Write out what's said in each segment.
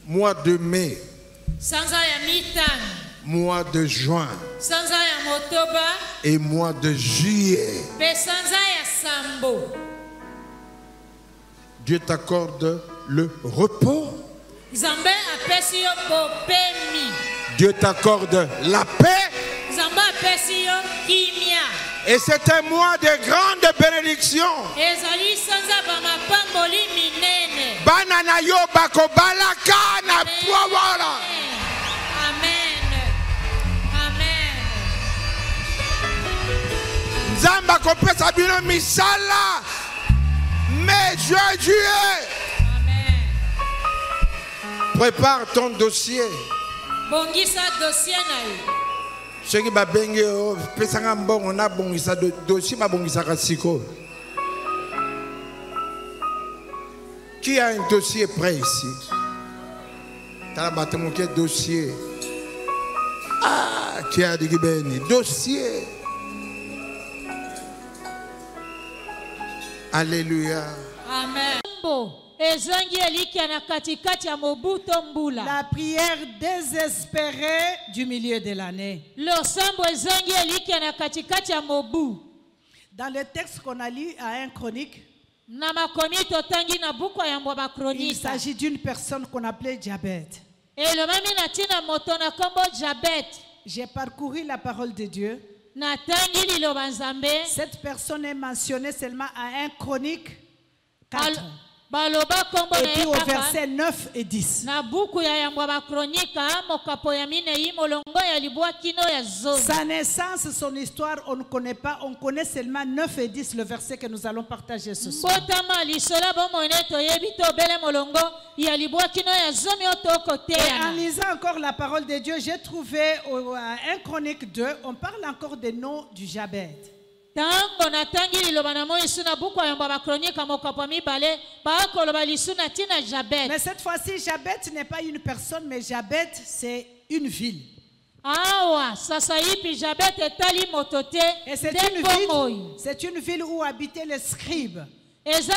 mois de mai, mois de juin et mois de juillet. Dieu t'accorde le repos. Dieu t'accorde la paix. Et c'est un mois de grande bénédiction. Banana yo bako balaka na pouvoir. Amen. Amen. Nzamba kopesa bino misala. Mai, juin, juillet. Amen. Prépare ton dossier. Bongisa dossier na yo. Ceux qui babenge pesanga mbongo na bongisa dossier ba bongisa kasiko. Qui a un dossier prêt ici? T'as battu mon dossier. Ah, qui a dit que dossier. Alléluia. Amen. La prière désespérée du milieu de l'année. Dans le texte qu'on a lu à 1 Chronique, il s'agit d'une personne qu'on appelait Jabet. J'ai parcouru la parole de Dieu. Cette personne est mentionnée seulement à 1 Chronique 4. Et puis au verset 9 et 10. Sa naissance, son histoire, on ne connaît pas. On connaît seulement 9 et 10, le verset que nous allons partager ce soir. Et en lisant encore la parole de Dieu, j'ai trouvé à 1 Chronique 2, on parle encore des noms du Jabet. Mais cette fois-ci, Jabet n'est pas une personne, mais Jabet, c'est une ville. Et c'est une ville où habitaient les scribes. Les gens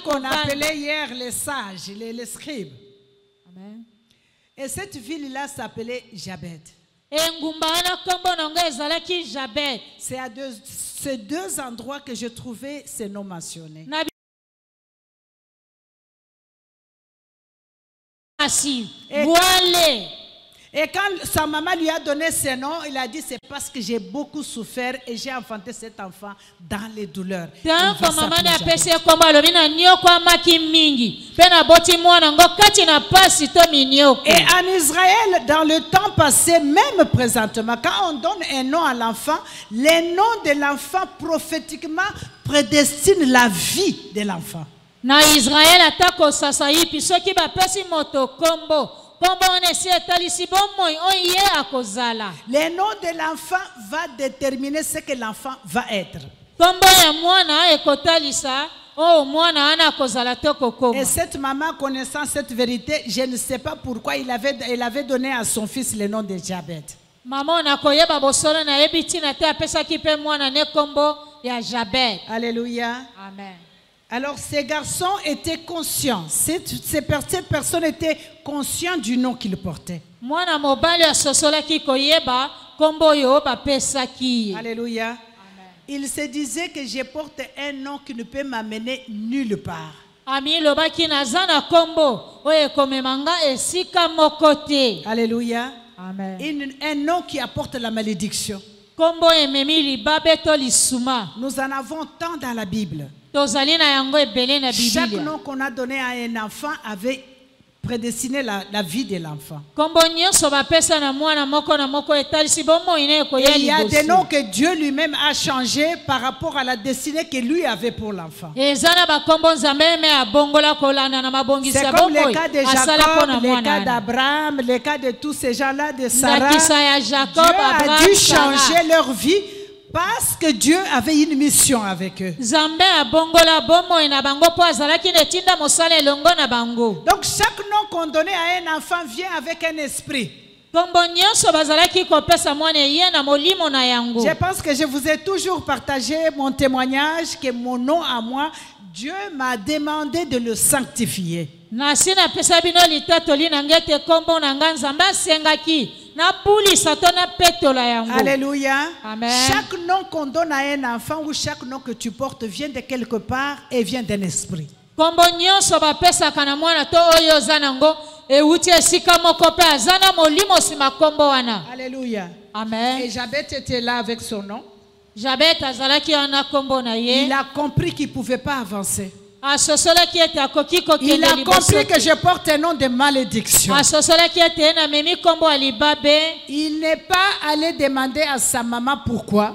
qu'on appelait hier les sages, les scribes. Amen. Et cette ville-là s'appelait Jabet. C'est à ces deux endroits que j'ai trouvé ces noms mentionnés. Et quand sa maman lui a donné ce nom, il a dit c'est parce que j'ai beaucoup souffert et j'ai enfanté cet enfant dans les douleurs. Et en Israël, dans le temps passé, même présentement, quand on donne un nom à l'enfant, les noms de l'enfant prophétiquement prédestinent la vie de l'enfant. Na Israël atako sasa hipi soki ba pesi moto kombo. Les noms de l'enfant va déterminer ce que l'enfant va être. Et cette maman connaissant cette vérité, je ne sais pas pourquoi elle avait donné à son fils le nom de Jabet. Alléluia. Amen. Alors ces garçons étaient conscients. Cette personne était consciente du nom qu'il portait. Alléluia. Amen. Il se disait que je porte un nom qui ne peut m'amener nulle part. Alléluia. Amen. Un nom qui apporte la malédiction. Nous en avons tant dans la Bible. Chaque nom qu'on a donné à un enfant avait prédestiné la vie de l'enfant. Il y a des noms que Dieu lui-même a changés par rapport à la destinée que lui avait pour l'enfant. C'est comme le cas de Jacob, le cas d'Abraham, le cas de tous ces gens-là, de Sarah. Dieu a dû changer leur vie parce que Dieu avait une mission avec eux. Donc chaque nom qu'on donnait à un enfant vient avec un esprit. Je pense que je vous ai toujours partagé mon témoignage que mon nom à moi Dieu m'a demandé de le sanctifier. Alléluia. Amen. Chaque nom qu'on donne à un enfant ou chaque nom que tu portes vient de quelque part et vient d'un esprit. Alléluia. Amen. Et Jabet était là avec son nom. Il a compris qu'il ne pouvait pas avancer. Il a compris que je porte un nom de malédiction. Il n'est pas allé demander à sa maman pourquoi.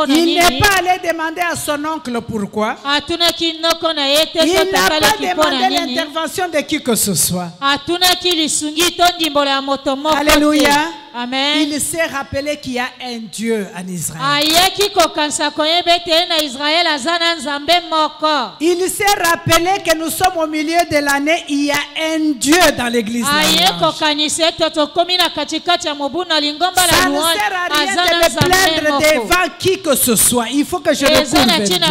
Il n'est pas allé demander à son oncle pourquoi. Il n'a pas demandé l'intervention de qui que ce soit. Alléluia. Amen. Il s'est rappelé qu'il y a un Dieu en Israël. Il s'est rappelé que nous sommes au milieu de l'année. Il y a un Dieu dans l'église. Ça ne sert à rien de me plaindre devant qui que ce soit. Il faut que je recouvre Dieu.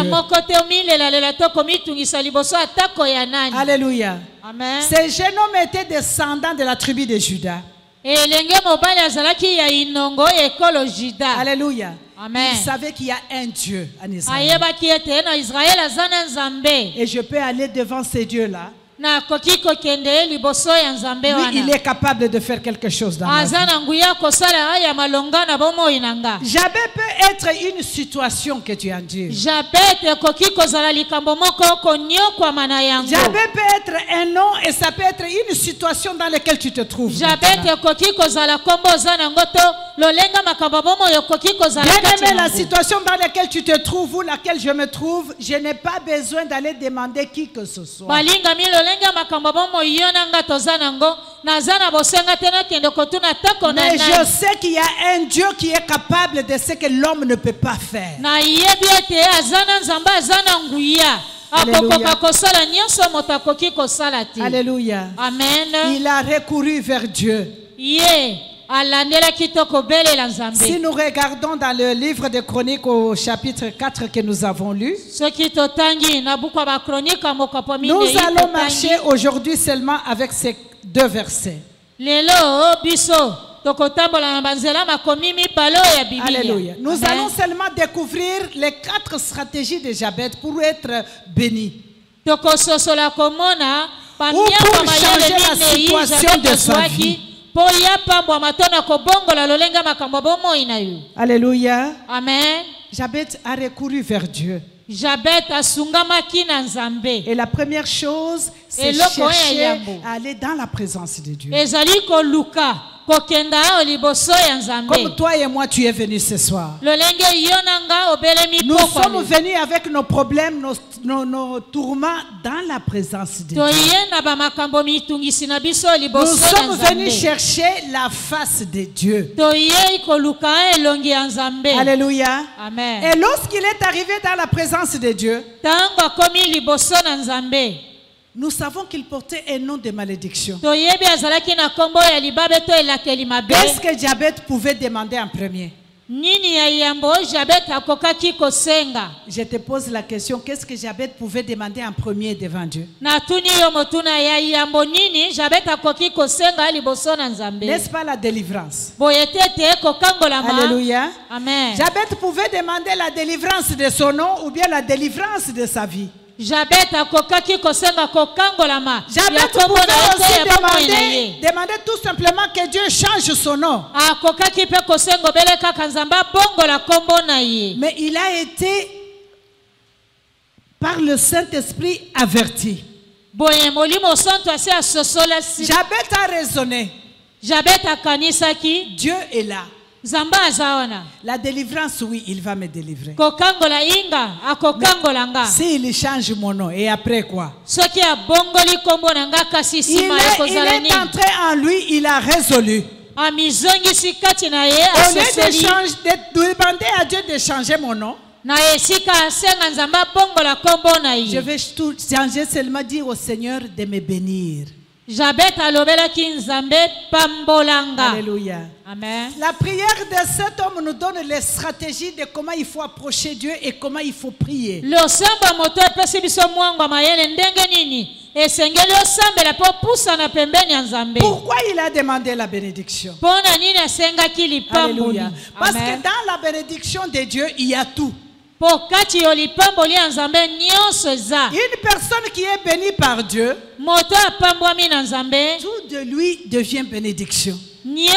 Alléluia. Amen. Ces jeunes hommes étaient descendants de la tribu de Juda. Alléluia. Amen. Il savait qu'il y a un Dieu en Israël. Et je peux aller devant ces dieux-là. Lui, il est capable de faire quelque chose dans ma vie. Jabet peut être une situation que tu endures. Jabet peut être un nom et ça peut être une situation dans laquelle tu te trouves. Bien aimé, la situation dans laquelle tu te trouves ou laquelle je me trouve, je n'ai pas besoin d'aller demander qui que ce soit. Mais je sais qu'il y a un Dieu qui est capable de ce que l'homme ne peut pas faire. Alléluia. Alléluia. Amen. Il a recouru vers Dieu. Si nous regardons dans le livre de Chroniques au chapitre 4 que nous avons lu, nous allons marcher aujourd'hui seulement avec ces deux versets. Alléluia. Nous allons seulement découvrir les 4 stratégies de Jabet pour être bénis. Ou pour changer la situation de sa vie. Alléluia. Amen. Jabet a recouru vers Dieu. Et la première chose, c'est chercher à aller dans la présence de Dieu. Comme toi et moi, tu es venu ce soir. Nous sommes venus avec nos problèmes, nos tourments dans la présence de Dieu. Nous sommes venus chercher la face de Dieu. Alléluia. Amen. Et lorsqu'il est arrivé dans la présence de Dieu, nous savons qu'il portait un nom de malédiction. Qu'est-ce que Jabet pouvait demander en premier? Je te pose la question, qu'est-ce que Jabet pouvait demander en premier devant Dieu? N'est-ce pas la délivrance? Alléluia. Amen. Jabet pouvait demander la délivrance de son nom ou bien la délivrance de sa vie. Jabet pouvait aussi demander tout simplement que Dieu change son nom. Mais il a été par le Saint-Esprit averti. Jabet a raisonné. Dieu est là. La délivrance, oui, il va me délivrer. S'il change mon nom, et après quoi? Il est entré en lui, il a résolu. Au lieu de demander à Dieu de changer mon nom, je vais tout changer, seulement dire au Seigneur de me bénir. Alléluia. Amen. La prière de cet homme nous donne les stratégies de comment il faut approcher Dieu et comment il faut prier. Pourquoi il a demandé la bénédiction? Alléluia. Parce que dans la bénédiction de Dieu, il y a tout. Une personne qui est bénie par Dieu, tout de lui devient bénédiction. Si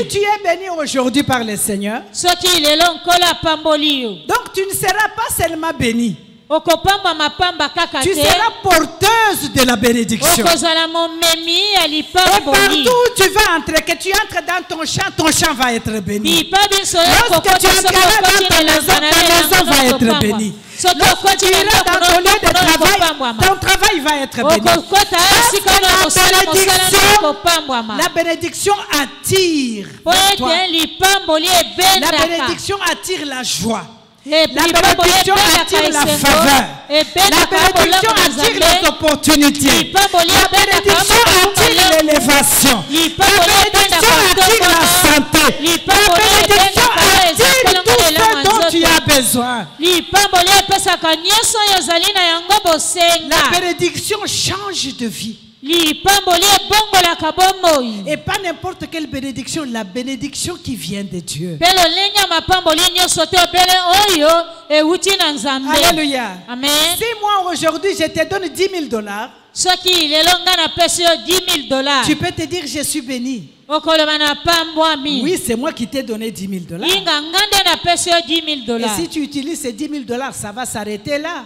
tu es béni aujourd'hui par le Seigneur, donc tu ne seras pas seulement béni, tu seras porteuse de la bénédiction. Et partout où tu vas entrer, que tu entres dans ton champ va être béni. Lorsque tu entreras dans ta maison va être béni. Lorsque tu iras dans ton lieu de travail, ton travail va être béni. La bénédiction attire toi. La bénédiction attire la joie. La bénédiction attire la faveur. La bénédiction attire les opportunités. La bénédiction attire l'élévation. La bénédiction attire la santé. La bénédiction attire tout ce dont tu as besoin. La bénédiction change de vie. Et pas n'importe quelle bénédiction, la bénédiction qui vient de Dieu. Alléluia. Amen. Si moi aujourd'hui je te donne $10,000, tu peux te dire je suis béni. Oui, c'est moi qui t'ai donné $10,000. Et si tu utilises ces $10,000, ça va s'arrêter là.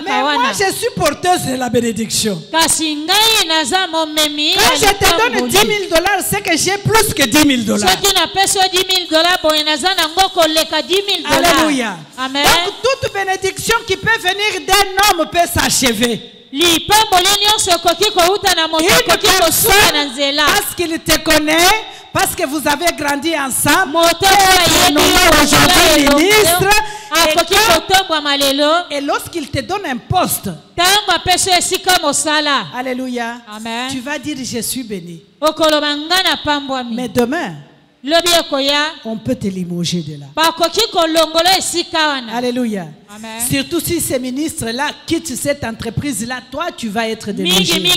Mais moi, je suis porteuse de la bénédiction. Quand je te donne $10,000, c'est que j'ai plus que $10,000. Alléluia. Amen. Donc, toute bénédiction qui peut venir d'un homme peut s'achever. Une personne, parce qu'il te connaît, parce que vous avez grandi ensemble, aujourd'hui ministre, et lorsqu'il te donne un poste, alléluia, amen, tu vas dire je suis béni. Mais demain, on peut te limoger de là. Alléluia. Amen. Surtout si ces ministres-là quittent cette entreprise-là, toi, tu vas être démogé. Mais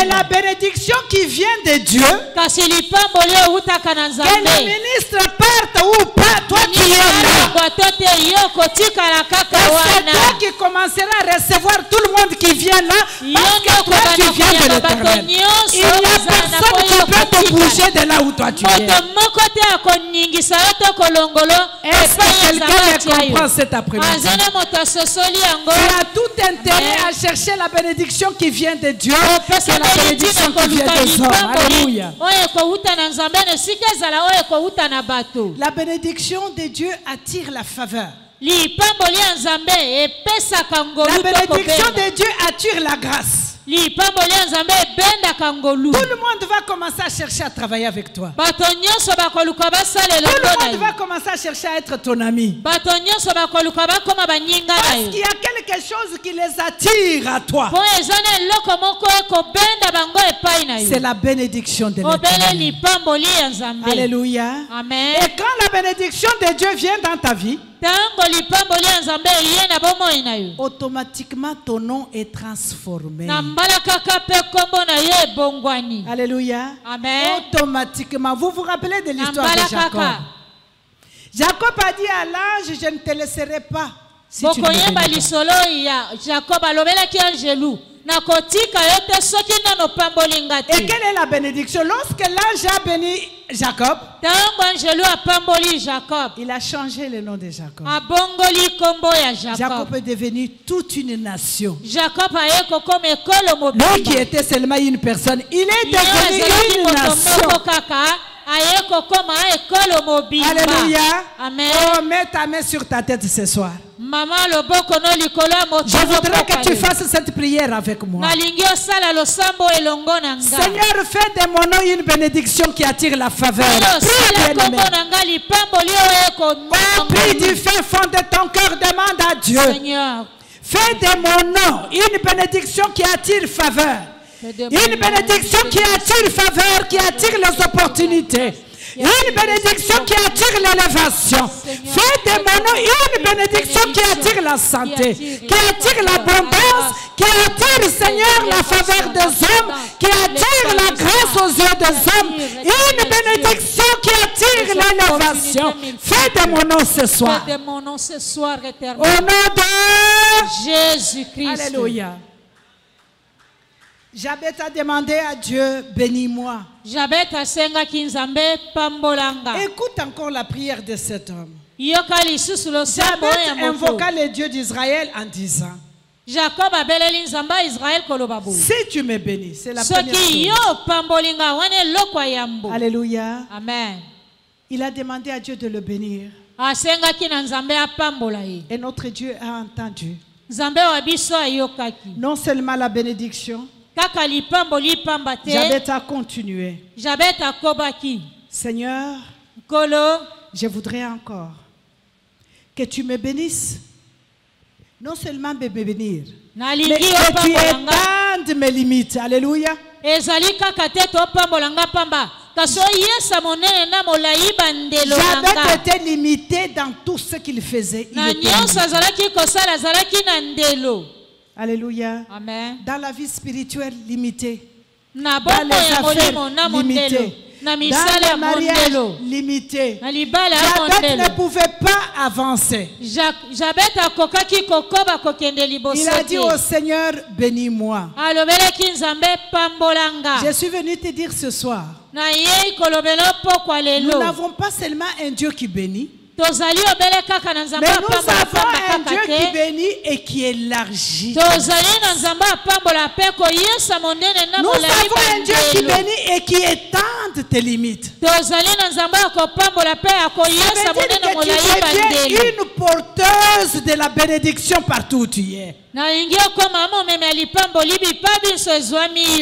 la bénédiction qui vient de Dieu, que le ministre parte ou pas, toi tu es là. C'est toi qui commenceras à recevoir tout le monde qui vient là, parce que toi tu viens de l'Éternel. Il n'y a personne qui peut te bouger de là où toi tu viens. Est-ce que quelqu'un me comprend cet après-midi? Tu as tout intérêt à chercher la bénédiction qui vient de Dieu, que la bénédiction qui vient des hommes. Alléluia. La bénédiction de Dieu attire la faveur. La bénédiction de Dieu attire la grâce. Tout le monde va commencer à chercher à travailler avec toi. Tout le monde va commencer à chercher à être ton ami. Parce qu'il y a quelque chose qui les attire à toi. C'est la bénédiction de l'Éternel. Alléluia. Amen. Et quand la bénédiction de Dieu vient dans ta vie, automatiquement ton nom est transformé. Alléluia. Amen. Automatiquement. Vous vous rappelez de l'histoire de Jacob? Jacob a dit à l'ange, je ne te laisserai pas si tu ne me bénis pas. Et quelle est la bénédiction? Lorsque l'ange a béni Jacob, il a changé le nom de Jacob. Jacob est devenu toute une nation. Lui qui était seulement une personne, il est devenu une nation. Alléluia. Amen. Oh, mets ta main sur ta tête ce soir. Maman, je voudrais que tu fasses cette prière avec moi. Seigneur, fais de mon nom une bénédiction qui attire la faveur. Prie du fin fond de ton cœur, demande à Dieu. Seigneur, fais de mon nom une bénédiction qui attire faveur. Une bénédiction qui attire faveur, qui attire les opportunités. Une bénédiction qui attire l'élévation. Fais de mon nom une bénédiction qui attire la santé, qui attire l'abondance, qui attire, Seigneur, la faveur des hommes, qui attire la grâce aux yeux des hommes. Une bénédiction qui attire l'élévation. Fais de mon nom ce soir. Au nom de Jésus-Christ. Alléluia. Jabet a demandé à Dieu, bénis-moi. Écoute encore la prière de cet homme. Jabet invoqua le Dieu d'Israël en disant, si tu me bénis, c'est la première chose. Alléluia. Amen. Il a demandé à Dieu de le bénir. Et notre Dieu a entendu. Non seulement la bénédiction, Jabet a continué. Seigneur, je voudrais encore que tu me bénisses. Non seulement me bénir, mais que tu étendes mes limites. Alléluia. Jabet était limité dans tout ce qu'il faisait. Alléluia. Amen. Dans la vie spirituelle limitée. Dans les affaires limitées. Dans les mariages limités. Jabet ne pouvait pas avancer. Il a dit au Seigneur, bénis-moi. Je suis venu te dire ce soir, nous n'avons pas seulement un Dieu qui bénit, mais nous avons un Dieu qui bénit et qui élargit. Nous avons un Dieu qui bénit et qui étend tes limites. Ça veut dire que tu deviens une porteuse de la bénédiction partout où tu es.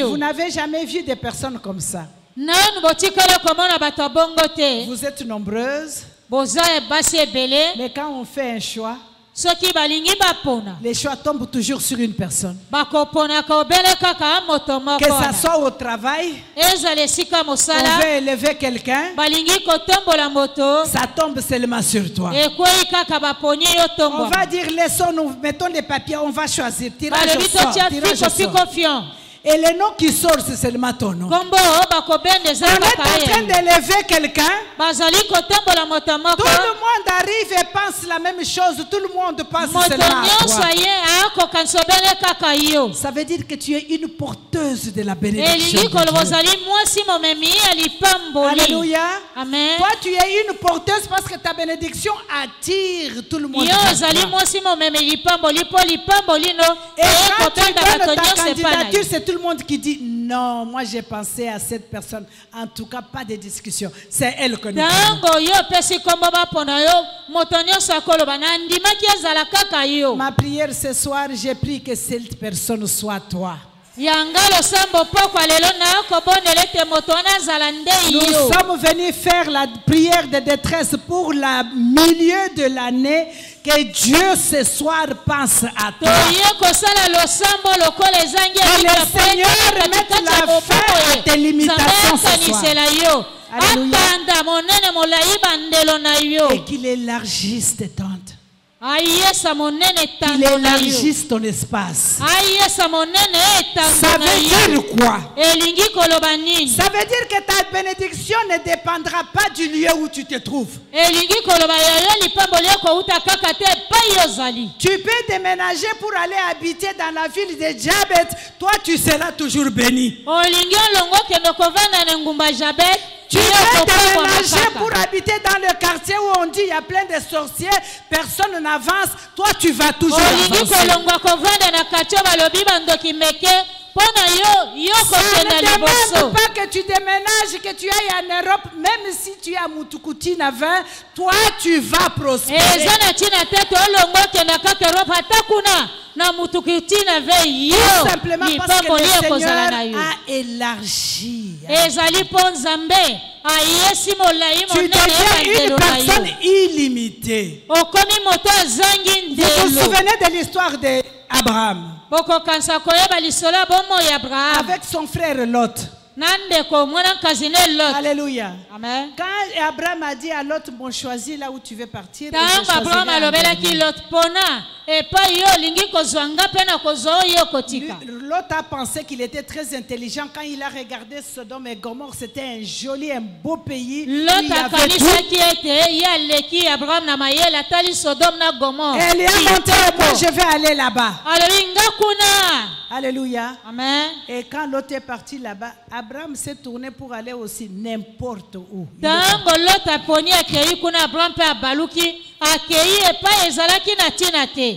Vous n'avez jamais vu des personnes comme ça. Vous êtes nombreuses. Mais quand on fait un choix, les choix tombent toujours sur une personne. Que ça soit au travail, on veut élever quelqu'un, ça tombe seulement sur toi. On va dire, laissons-nous, mettons les papiers, on va choisir. Tirage au sort, tirage au sort. Et le nom qui sort, c'est seulement ton nom. On est en train d'élever quelqu'un. Tout le monde arrive et pense la même chose. Tout le monde pense seulement à toi. Ça veut dire que tu es une porteuse de la bénédiction de Dieu. Alléluia. Amen. Toi, tu es une porteuse parce que ta bénédiction attire tout le monde. Et quand tu donnes ta candidature, c'est tout le monde qui dit non, moi j'ai pensé à cette personne. En tout cas, pas de discussion. C'est elle que nous Ma prière ce soir, j'ai pris que cette personne soit toi. Nous sommes venus faire la prière de détresse pour le milieu de l'année. Que Dieu ce soir pense à toi. Que le Seigneur mette la fin à tes limitations ce soir. Alléluia. Et qu'il élargisse tes tentes. Il élargisse ton espace. Ça veut dire quoi? Ça veut dire que ta bénédiction ne dépendra pas du lieu où tu te trouves. Tu peux déménager pour aller habiter dans la ville de Jabet. Toi, tu seras toujours béni. Tu peux déménager pour habiter dans le quartier où on dit il y a plein de sorciers, personne n'avance, toi tu vas toujours avancer. ne demande pas que tu déménages, que tu ailles en Europe, même si tu es à Mutukutina 20, toi tu vas prospérer. Tout simplement parce que le Seigneur a élargi. Tu deviens une personne illimitée. Vous vous souvenez de l'histoire d'Abraham avec son frère Lot. Alléluia. Amen. Quand Abraham a dit à Lot, bon, choisis là où tu veux partir. Lot a pensé qu'il était très intelligent quand il a regardé Sodome et Gomorrhe. C'était un joli, un beau pays. Lot a pensé qu'il était Abraham et il a monté, moi je vais aller là-bas. Alléluia. Amen. Et quand Lot est parti là-bas, Abraham s'est tourné pour aller aussi n'importe où.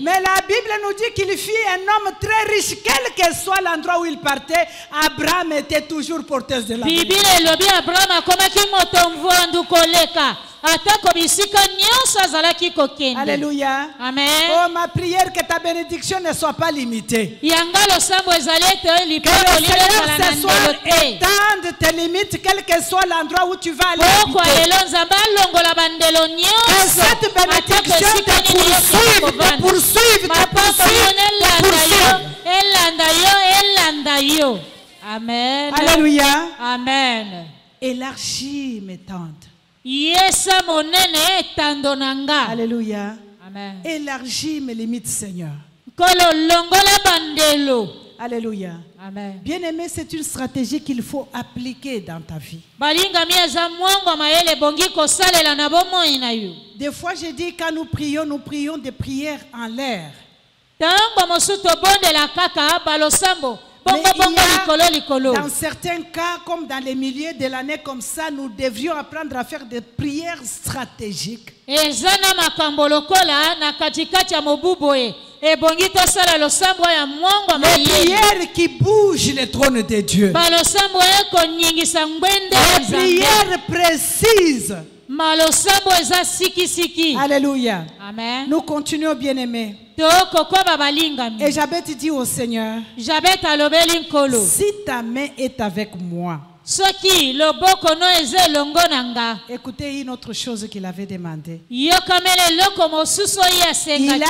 Mais la Bible nous dit qu'il fut un homme très riche, quel que soit l'endroit où il partait. Abraham était toujours porteur de la bénédiction. Alléluia. Amen. Oh, ma prière, que ta bénédiction ne soit pas limitée. Que le Seigneur ce soir étende tes limites, quel que soit l'endroit où tu vas aller habiter. Que cette bénédiction te poursuive, Amen. Alléluia. Amen. Élargis mes tentes. Alléluia. Amen. Élargis mes limites, Seigneur. Alléluia. Amen. Bien-aimé, c'est une stratégie qu'il faut appliquer dans ta vie. Des fois, je dis, quand nous prions des prières en l'air. Mais dans certains cas, comme dans les milieux de l'année comme ça, nous devrions apprendre à faire des prières stratégiques. Des prières qui bougent le trône de Dieu. Des prières précises. Alléluia. Amen. Nous continuons, bien-aimés. Et Jabet dit au Seigneur, si ta main est avec moi. Écoutez une autre chose qu'il avait demandé. Il a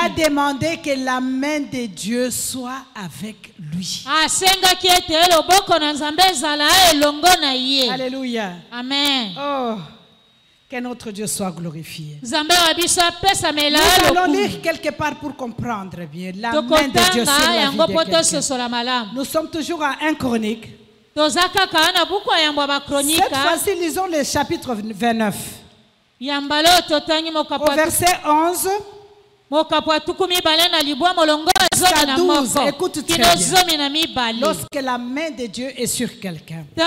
demandé que la main de Dieu soit avec lui. Alléluia. Amen. Oh. Que notre Dieu soit glorifié. Nous allons lire quelque part pour comprendre bien la main de Dieu sur la vie de quelqu'un. Nous sommes toujours à 1 Chronique. Cette fois-ci, lisons le chapitre 29. Au verset 11. Jusqu'à 12, écoute très bien. Lorsque la main de Dieu est sur quelqu'un. La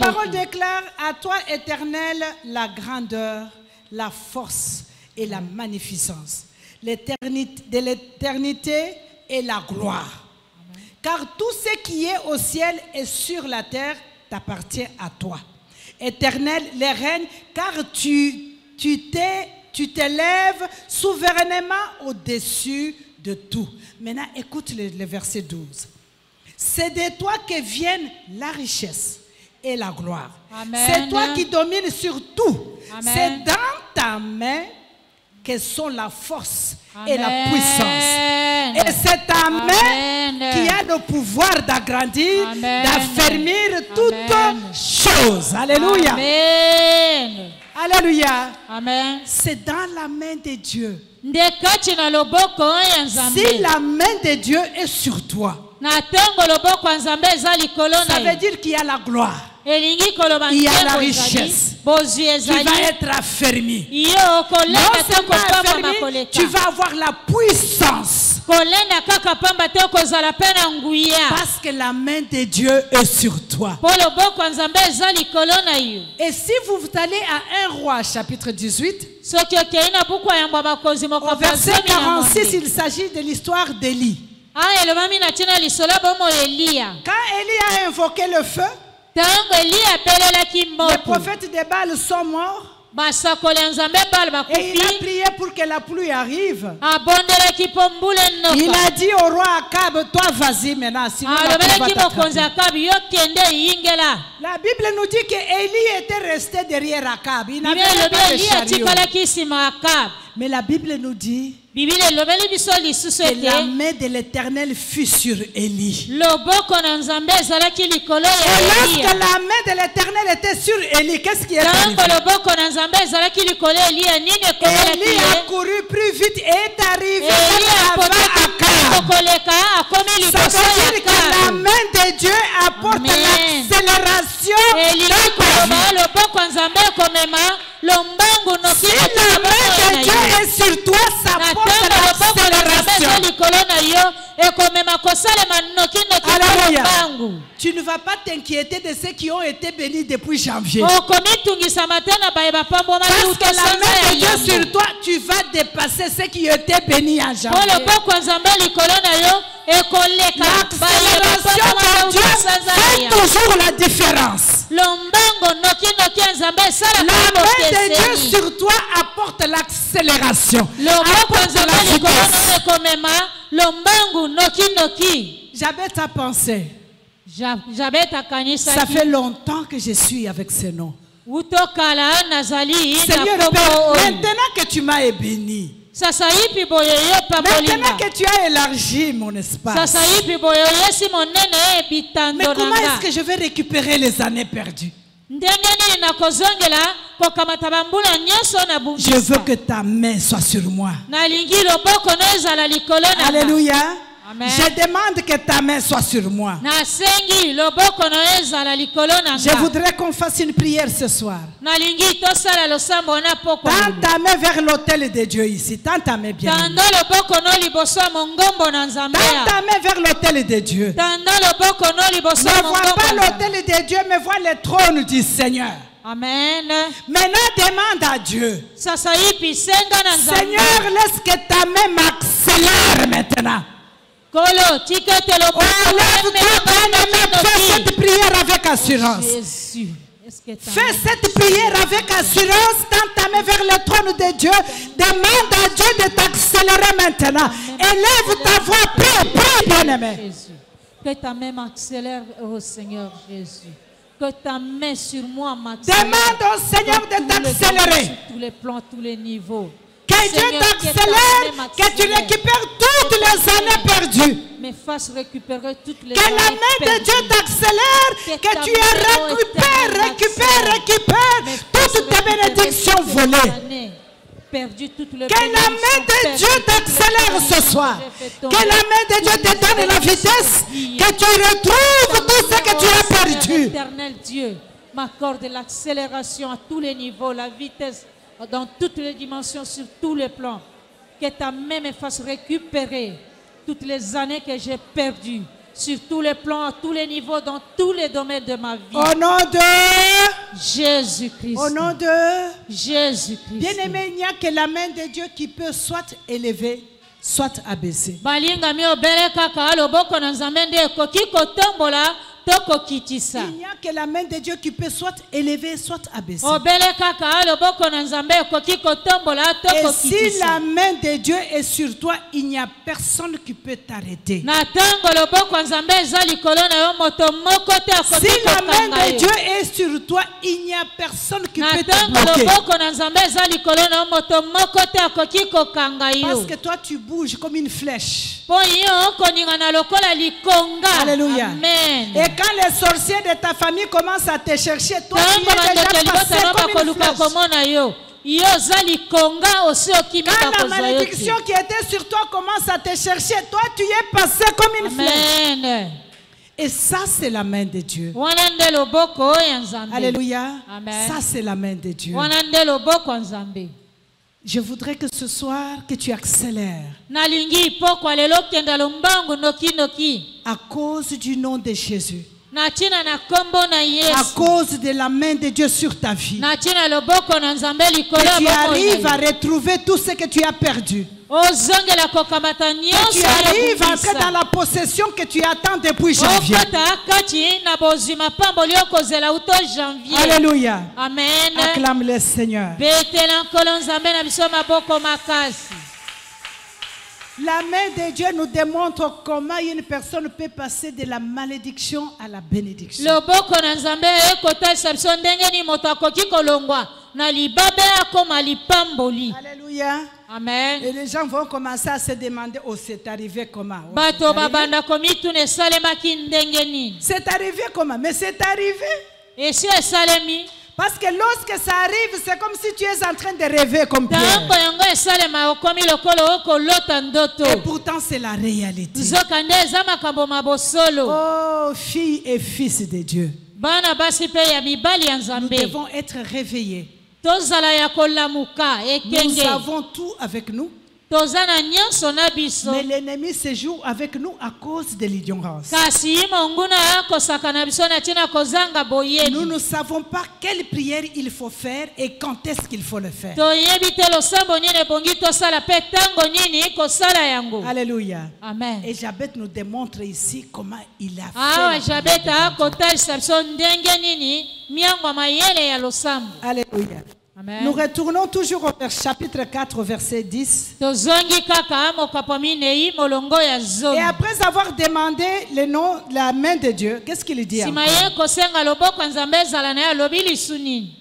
parole déclare: à toi, Éternel, la grandeur, la force et la magnificence, de l'éternité et la gloire. Car tout ce qui est au ciel et sur la terre t'appartient à toi. Éternel, les règnes, car tu t'élèves souverainement au-dessus de tout. Maintenant, écoute le verset 12. C'est de toi que viennent la richesse et la gloire. C'est toi qui domines sur tout. C'est dans ta main que sont la force et la puissance. Et c'est ta main qui a le pouvoir d'agrandir, d'affermir toutes choses. Alléluia. Amen. Alléluia. Amen. C'est dans la main de Dieu. Si la main de Dieu est sur toi, ça veut dire qu'il y a la gloire. Il y a la richesse. Tu vas être affermi. Non seulement affermi, tu vas avoir la puissance. Parce que la main de Dieu est sur toi. Et si vous allez à 1 Roi chapitre 18, au verset 46, il s'agit de l'histoire d'Élie. Quand Élie a invoqué le feu, les prophètes de Baal sont morts. Et il a prié pour que la pluie arrive. Il a dit au roi Akab, toi vas-y maintenant, sinon la pluie va t'attraper. La Bible nous dit qu'Élie était resté derrière Akab. Il n'avait pas de chariot. Mais la Bible nous dit que la main de l'Éternel fut sur Élie. Et lorsque la main de l'Éternel était sur Élie, qu'est-ce qui est arrivé? Élie a couru plus vite et est arrivé avant Akab. Ça veut dire que la main de Dieu apporte l'accélération de ta vie. Si la main de Dieu est sur toi, ça porte l'accélération. Alléluia. Tu ne vas pas t'inquiéter de ceux qui ont été bénis depuis janvier. Parce que la main de Dieu sur toi, tu vas dépasser ceux qui étaient bénis en janvier. L'accélération de Dieu fait toujours la différence. La main de Dieu sur toi apporte l'accélération. Apporte la vitesse. J'avais ta pensée. Ça fait longtemps que je suis avec ce nom. Seigneur, maintenant que tu m'as béni, maintenant que tu as élargi mon espace, mais comment est-ce que je vais récupérer les années perdues? Je veux que ta main soit sur moi. Alléluia. Amen. Je demande que ta main soit sur moi. Je voudrais qu'on fasse une prière ce soir. Tends ta main vers l'autel de Dieu ici. Tends ta main bien. Tends ta main vers l'autel de Dieu. Ne vois pas l'autel de Dieu, mais vois le trône du Seigneur. Amen. Maintenant, demande à Dieu. Seigneur, laisse que ta main m'accélère maintenant. Lève-toi, fais cette prière avec assurance. Fais cette prière avec assurance. Tends ta main vers le trône de Dieu. Demande à Dieu de t'accélérer maintenant. Élève ta voix, prie, bien-aimé. Que ta main m'accélère, oh Seigneur Jésus. Que ta main sur moi m'accélère. Demande au Seigneur de t'accélérer. Sur tous les plans, tous les niveaux. Que Dieu t'accélère, que tu récupères toutes les années perdues. Mais fasse récupérer toutes les que la main de Dieu t'accélère, que tu récupères toutes tes bénédictions volées. Que la main de Dieu t'accélère ce soir. Que la main de Dieu te donne la vitesse, que tu retrouves tout ce que tu as perdu. L'éternel Dieu m'accorde l'accélération à tous les niveaux, la vitesse dans toutes les dimensions, sur tous les plans. Que ta main me fasse récupérer toutes les années que j'ai perdues, sur tous les plans, à tous les niveaux, dans tous les domaines de ma vie. Au nom de Jésus-Christ. Au nom de Jésus-Christ. Bien-aimé, il n'y a que la main de Dieu qui peut soit élever, soit abaisser. Il n'y a que la main de Dieu qui peut soit élever, soit abaisser. Et si la main de Dieu est sur toi, il n'y a personne qui peut t'arrêter. Si la main de Dieu est sur toi, il n'y a personne qui peut te bloquer. Parce que toi, tu bouges comme une flèche. Alléluia. Amen. Et quand les sorciers de ta famille commencent à te chercher, toi tu es déjà passé comme une flèche. Quand la malédiction qui était sur toi commence à te chercher, toi tu es passé comme une flèche. Et ça c'est la main de Dieu. Alléluia. Ça c'est la main de Dieu. Je voudrais que ce soir, que tu accélères. À cause du nom de Jésus. À cause de la main de Dieu sur ta vie. Que tu arrives à retrouver tout ce que tu as perdu. Tu arrives à entrer dans la possession que tu attends depuis janvier. Alléluia. Amen. Acclame le Seigneur. La main de Dieu nous démontre comment une personne peut passer de la malédiction à la bénédiction. Alléluia. Amen. Et les gens vont commencer à se demander, oh, c'est arrivé comment? C'est arrivé comment? Mais c'est arrivé. Parce que lorsque ça arrive, c'est comme si tu es en train de rêver comme Pierre. Et pourtant, c'est la réalité. Oh, filles et fils de Dieu, nous devons être réveillés. Nous avons tout avec nous. Mais l'ennemi se joue avec nous à cause de l'ignorance. Nous ne savons pas quelle prière il faut faire et quand est-ce qu'il faut le faire. Alléluia. Amen. Et Jabet nous démontre ici comment il a fait. Alléluia. Amen. Nous retournons toujours au chapitre 4, verset 10. Et après avoir demandé le nom, la main de Dieu, qu'est-ce qu'il dit?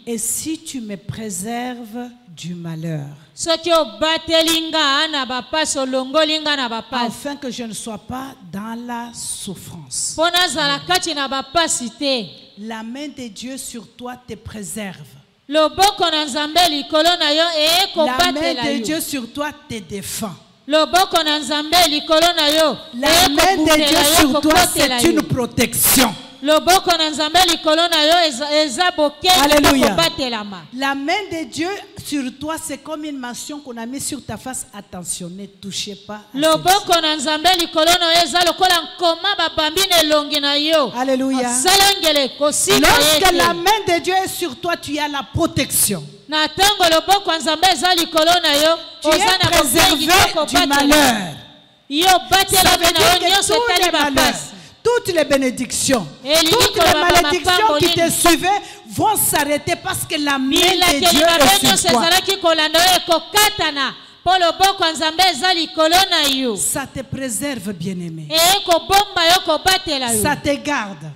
Et si tu me préserves du malheur, afin que je ne sois pas dans la souffrance. La main de Dieu sur toi te préserve. La main de Dieu sur toi te défend. La main de Dieu sur toi, c'est une protection. Alléluia. La main de Dieu sur toi, c'est comme une mention qu'on a mis sur ta face. Attention, ne touchez pas. Alléluia. Lorsque la main de Dieu est sur toi, tu as la protection. Tu es préservé du malheur. Ça veut dire que toutes les bénédictions, toutes les malédictions qui te suivaient vont s'arrêter parce que la main de Dieu est sur toi. Ça te préserve, bien-aimé. Ça te garde.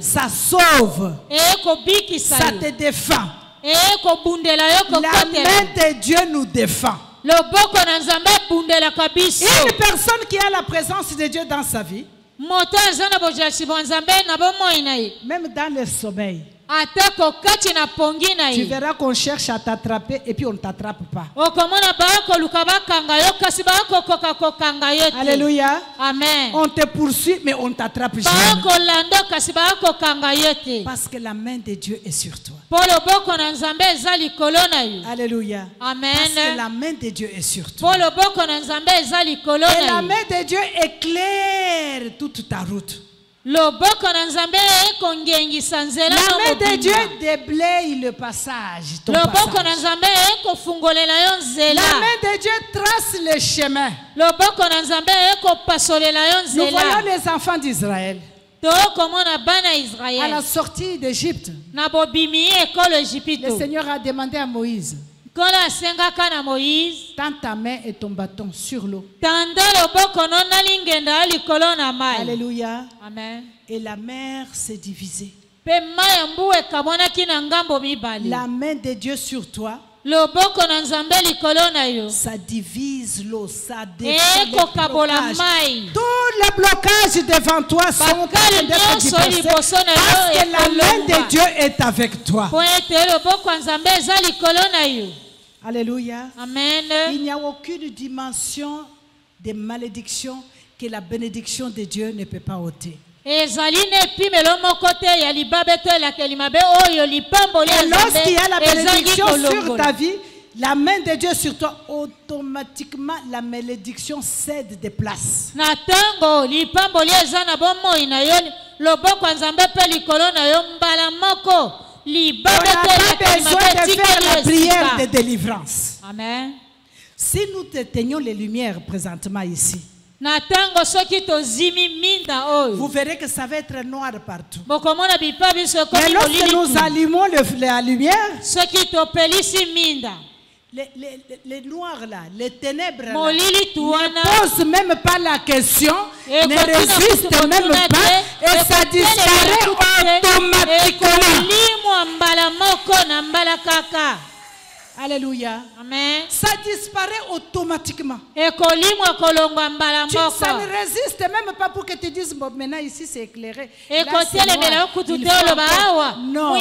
Ça sauve. Ça te défend. La main de Dieu nous défend. Une personne qui a la présence de Dieu dans sa vie, même dans le sommeil, tu verras qu'on cherche à t'attraper et puis on ne t'attrape pas. Alléluia. Amen. On te poursuit mais on ne t'attrape jamais. Parce que la main de Dieu est sur toi. Alléluia. Amen. Parce que la main de Dieu est sur toi. Et la main de Dieu éclaire toute ta route. La main de Dieu déblaye le passage. La main de Dieu trace le chemin. Nous voyons les enfants d'Israël à la sortie d'Égypte. Le Seigneur a demandé à Moïse, tends ta main et ton bâton sur l'eau. Alléluia. Amen. Et la mer s'est divisée. La main de Dieu sur toi, ça divise l'eau, ça défait les blocages. Tous les blocages devant toi sont en train d'être divisés parce que la main de Dieu est avec toi. Alléluia. Amen. Il n'y a aucune dimension de malédiction que la bénédiction de Dieu ne peut pas ôter. Et lorsqu'il y a la bénédiction sur ta vie, la main de Dieu sur toi, automatiquement la malédiction cède de place. Tu n'as pas besoin de faire la prière de délivrance. Amen. Si nous éteignons les lumières présentement ici, vous verrez que ça va être noir partout. Mais lorsque nous allumons la lumière, les noirs là, les ténèbres là, ne posent même pas la question, ne résistent même pas, et ça disparaît automatiquement. Alléluia. Amen. Ça disparaît automatiquement. Ça ne résiste même pas pour que tu dises bon, maintenant ici c'est éclairé. Non.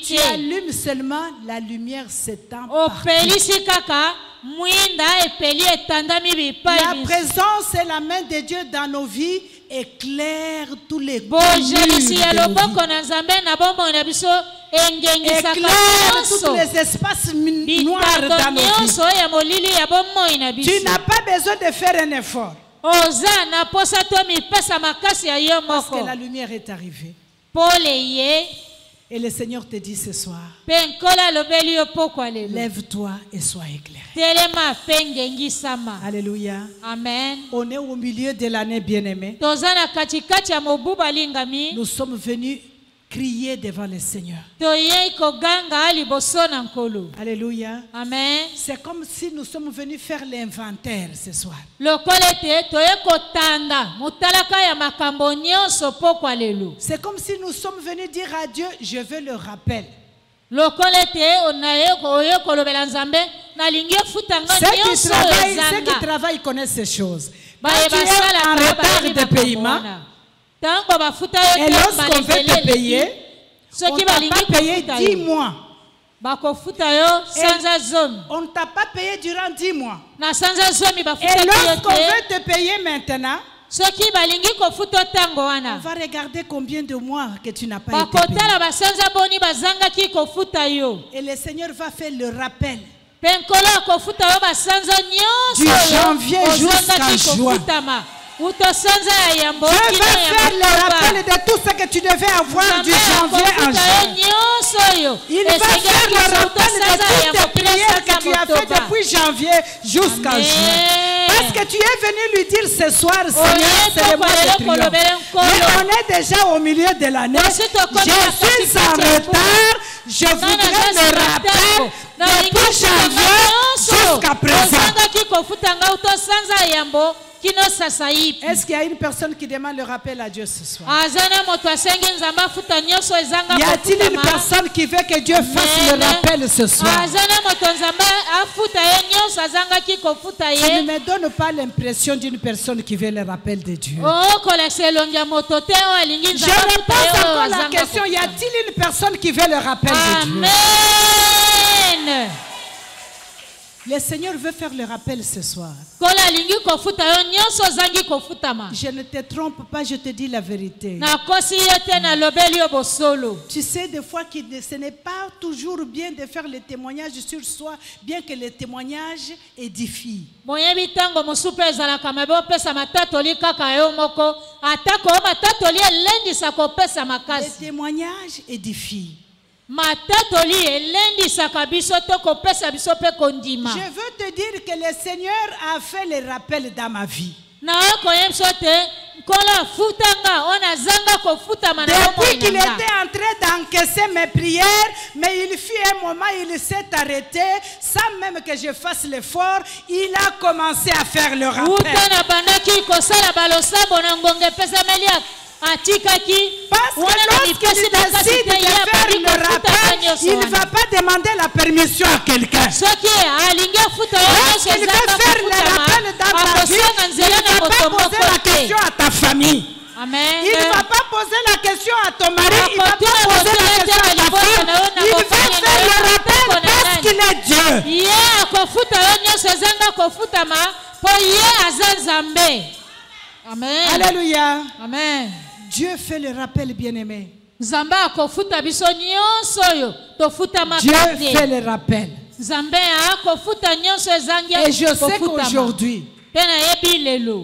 Tu allumes seulement, la lumière s'étend partout. La présence et la main de Dieu dans nos vies éclaire tous les éclaire tous les espaces noirs dans nos vies. Tu n'as pas besoin de faire un effort. Parce que la lumière est arrivée. Et le Seigneur te dit ce soir, lève-toi et sois éclairé. Alléluia. Amen. On est au milieu de l'année bien-aimée. Nous sommes venus crier devant le Seigneur. Alléluia. Amen. C'est comme si nous sommes venus faire l'inventaire ce soir. C'est comme si nous sommes venus dire à Dieu, je veux le rappel. Ceux qui travaillent connaissent ces choses. Quand tu es en retard de paiement, et lorsqu'on veut te payer, on ne t'a pas payé 10 mois. On ne t'a pas payé durant 10 mois. Et lorsqu'on veut te payer maintenant, on va regarder combien de mois que tu n'as pas été payé. Et le Seigneur va faire le rappel. Du janvier jusqu'à juin. Je vais faire le rappel de tout ce que tu devais avoir du janvier à juin. Il va faire le rappel de toutes tes prières que tu as fait depuis janvier jusqu'à juin. Parce que tu es venu lui dire ce soir, Seigneur, c'est le mois de triomphe. Mais on est déjà au milieu de l'année. Je suis en retard. Je voudrais le rappel depuis janvier jusqu'à présent. Est-ce qu'il y a une personne qui demande le rappel à Dieu ce soir? Y a-t-il une personne qui veut que Dieu fasse le rappel ce soir? Ça ne me donne pas l'impression d'une personne qui veut le rappel de Dieu. Je me pose encore la question, y a-t-il une personne qui veut le rappel de Dieu? Amen. Le Seigneur veut faire le rappel ce soir. Je ne te trompe pas, je te dis la vérité. Tu sais, des fois, ce n'est pas toujours bien de faire le témoignage sur soi, bien que le témoignage édifie. Le témoignage édifie. Je veux te dire que le Seigneur a fait le rappel dans ma vie. Depuis qu'il était en train d'encaisser mes prières, mais il fut un moment, il s'est arrêté, sans même que je fasse l'effort, il a commencé à faire le rappel. Parce que lorsqu'il décide de faire le rappel, il ne va pas demander la permission à quelqu'un. Lorsqu'il veut faire le rappel dans ta vie, il ne va pas poser la question à ta famille. Amen. Il ne va pas poser la question à ton mari, il ne va pas poser la question à ta femme. Il va faire le rappel parce qu'il est Dieu. Amen. Alléluia. Amen. Dieu fait le rappel, bien-aimé. Dieu fait le rappel. Et je sais qu'aujourd'hui,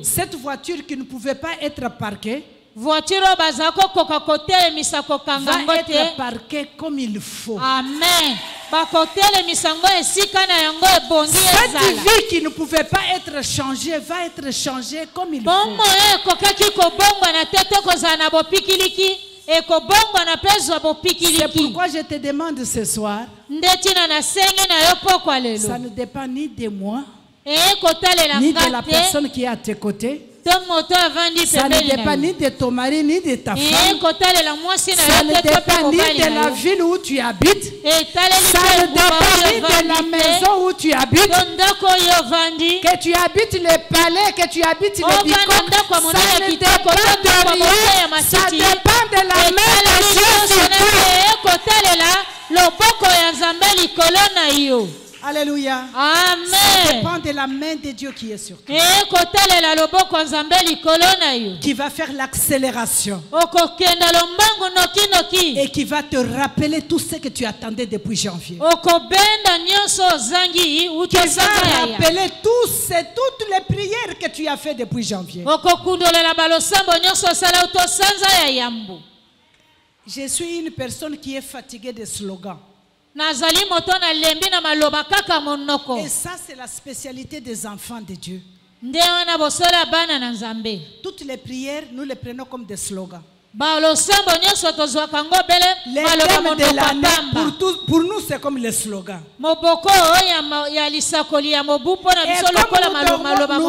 cette voiture qui ne pouvait pas être parquée va être parquée comme il faut. Amen. Cette vie qui ne pouvait pas être changée va être changée comme il faut. C'est pourquoi je te demande ce soir, ça ne dépend ni de moi, ni de la personne qui est à tes côtés. Ça ne dépend ni de ton mari ni de ta femme. Ça ne dépend ni de la ville où tu habites. Ça ne dépend ni de la maison où tu habites. Que tu habites le palais, que tu habites le bicoque. Ça ne dépend de rien. Ça dépend de la main de Dieu. Alléluia. Amen. Ça dépend de la main de Dieu qui est sur toi. Qui va faire l'accélération. Et qui va te rappeler tout ce que tu attendais depuis janvier. Qui va rappeler toutes les prières que tu as fait depuis janvier. Je suis une personne qui est fatiguée des slogans. Et ça, c'est la spécialité des enfants de Dieu. Toutes les prières, nous les prenons comme des slogans. Les thèmes de l'année, pour nous, c'est comme les slogans. Et comme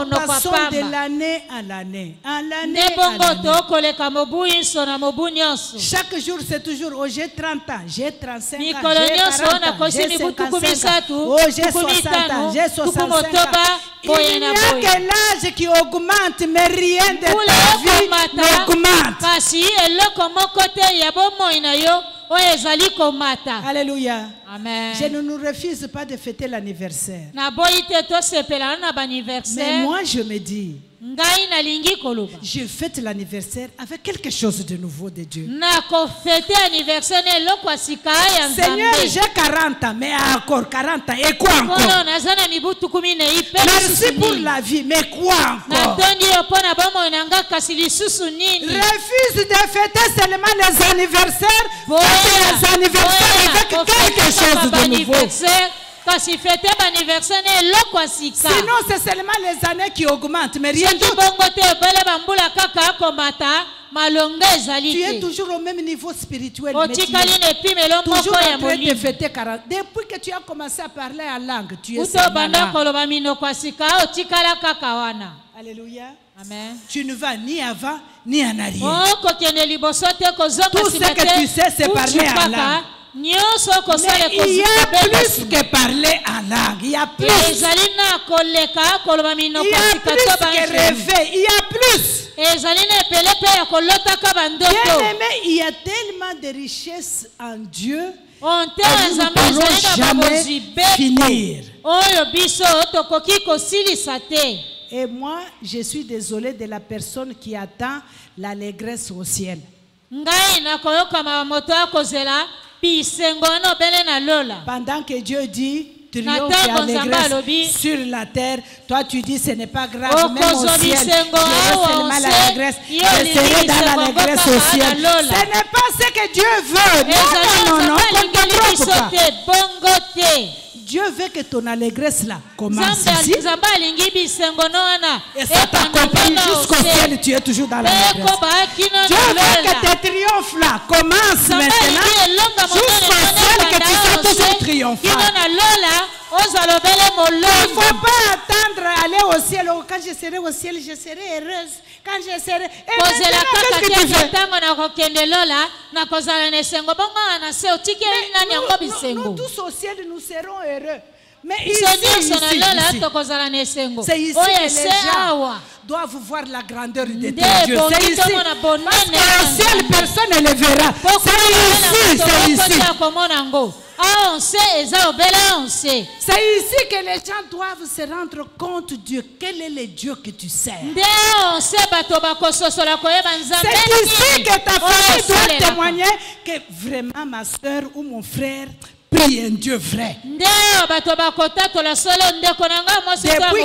nous passons de l'année à l'année, chaque jour, c'est toujours, oh, j'ai 30 ans, j'ai 35 ans, j'ai 40 ans, j'ai 55 ans, oh, j'ai 60 ans, j'ai 65 ans. Il n'y a que l'âge qui augmente, mais rien de ta vie n'augmente. Alléluia. Amen. Je ne nous refuse pas de fêter l'anniversaire. Mais moi, je me dis, je fête l'anniversaire avec quelque chose de nouveau de Dieu. Seigneur, j'ai 40 ans, mais encore 40 ans. Et quoi encore? Merci pour la vie, mais quoi encore? Refuse de fêter seulement les anniversaires. Les anniversaires avec quelque chose de nouveau. Sinon, c'est seulement les années qui augmentent, mais rien d'autre. Tu es toujours au même niveau spirituel. Mais tu es toujours en train de fêter 40. Depuis que tu as commencé à parler en langue, tu es seulement là. Alléluia. Amen. Tu ne vas ni avant ni en arrière. Tout ce que tu sais, c'est parler en langue. Mais il y a plus que parler en langue. Il y a plus. Il y a plus que rêver. Il y a plus. Bien aimé, il y a tellement de richesses en Dieu. Nous ne pourrons jamais finir. Et moi, je suis désolée de la personne qui attend l'allégresse au ciel. Pendant que Dieu dit triomphe et allégresse sur la terre, toi tu dis ce n'est pas grave, même au ciel, je serai seulement l'allégresse, je serai dans l'allégresse au ciel. Ce n'est pas ce que Dieu veut. Non, Dieu veut que ton allégresse là commence ici. Et ça t'accompagne jusqu'au ciel, tu es toujours dans l'allégresse. Dieu veut que tes triomphes là commencent maintenant jusqu'au ciel, que tu sois toujours triomphant. Il ne faut pas attendre aller au ciel. Oh, quand je serai au ciel, je serai heureuse. Quand je serai... Et maintenant, qu'est-ce que tu fais? Nous tous au ciel, nous serons heureux. Mais ici, c'est ici que les gens doivent voir la grandeur de Dieu. C'est ici. Parce qu'au ciel, personne ne le verra. C'est ici. C'est ici que les gens doivent se rendre compte de Dieu. Quel est le Dieu que tu sers? C'est ici que ta famille doit témoigner que vraiment ma soeur ou mon frère prie un Dieu vrai. Depuis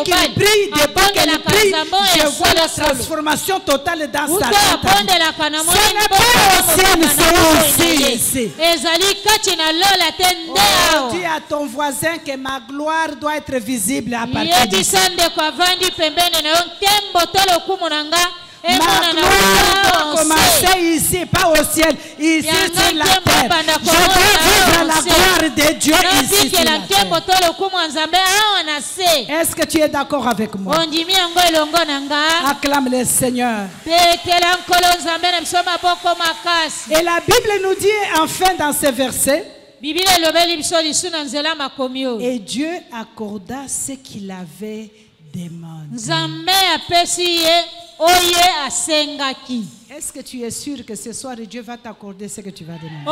qu'il prie, je vois la transformation totale dans sa vie. Ce n'est pas ancien, c'est aussi ici. Oh, dis à ton voisin que ma gloire doit être visible à partir d'ici. Ma gloire doit commencer ici, pas au ciel, ici sur la terre. Je veux vivre la gloire de Dieu ici sur la terre. Est-ce que tu es d'accord avec moi? Acclame le Seigneur. Et la Bible nous dit enfin dans ce verset, et Dieu accorda ce qu'il avait demandé. Est-ce que tu es sûr que ce soir Dieu va t'accorder ce que tu vas demander?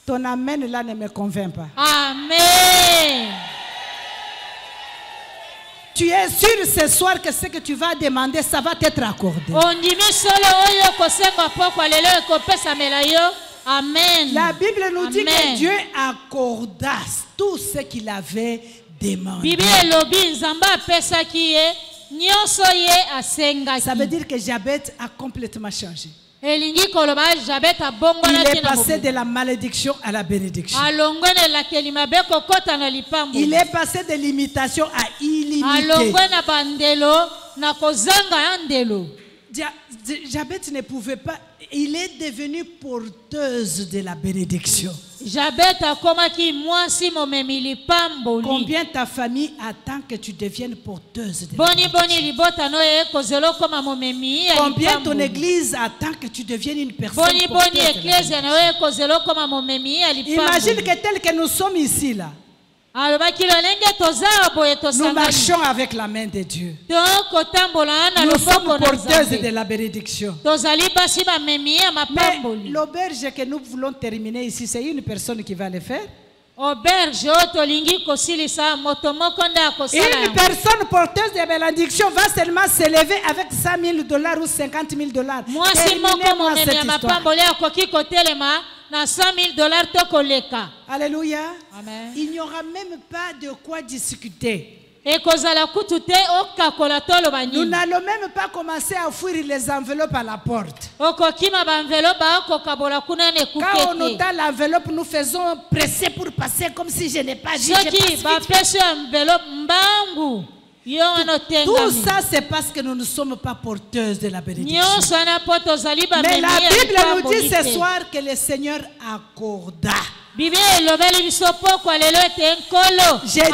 Ton amen là ne me convainc pas. Amen. Tu es sûr ce soir que ce que tu vas demander, ça va t'être accordé. Amen. La Bible nous dit que Dieu accorda tout ce qu'il avait demandé. Ça veut dire que Jabez a complètement changé. Il est passé de la malédiction à la bénédiction. Il est passé de limitation à illimité. Jabez ne pouvait pas. Il est devenu porteuse de la bénédiction. Combien ta famille attend que tu deviennes porteuse de la bénédiction? Combien ton église attend que tu deviennes une personne porteuse de la bénédiction? Imagine que tel que nous sommes ici là, nous marchons avec la main de Dieu. Nous sommes porteuses de la bénédiction. Mais l'auberge que nous voulons terminer ici, c'est une personne qui va le faire. Une personne porteuse de bénédiction va seulement s'élever avec $100,000 ou $50,000. Terminez-moi cette histoire. Alléluia. Amen. Il n'y aura même pas de quoi discuter. Nous n'allons même pas commencer à fouiller les enveloppes à la porte. Quand on entend l'enveloppe, nous faisons presser pour passer comme si je n'ai pas dit. Tout ça, c'est parce que nous ne sommes pas porteuses de la bénédiction. Mais la Bible nous dit ce soir que le Seigneur accorda. J'ai dit à une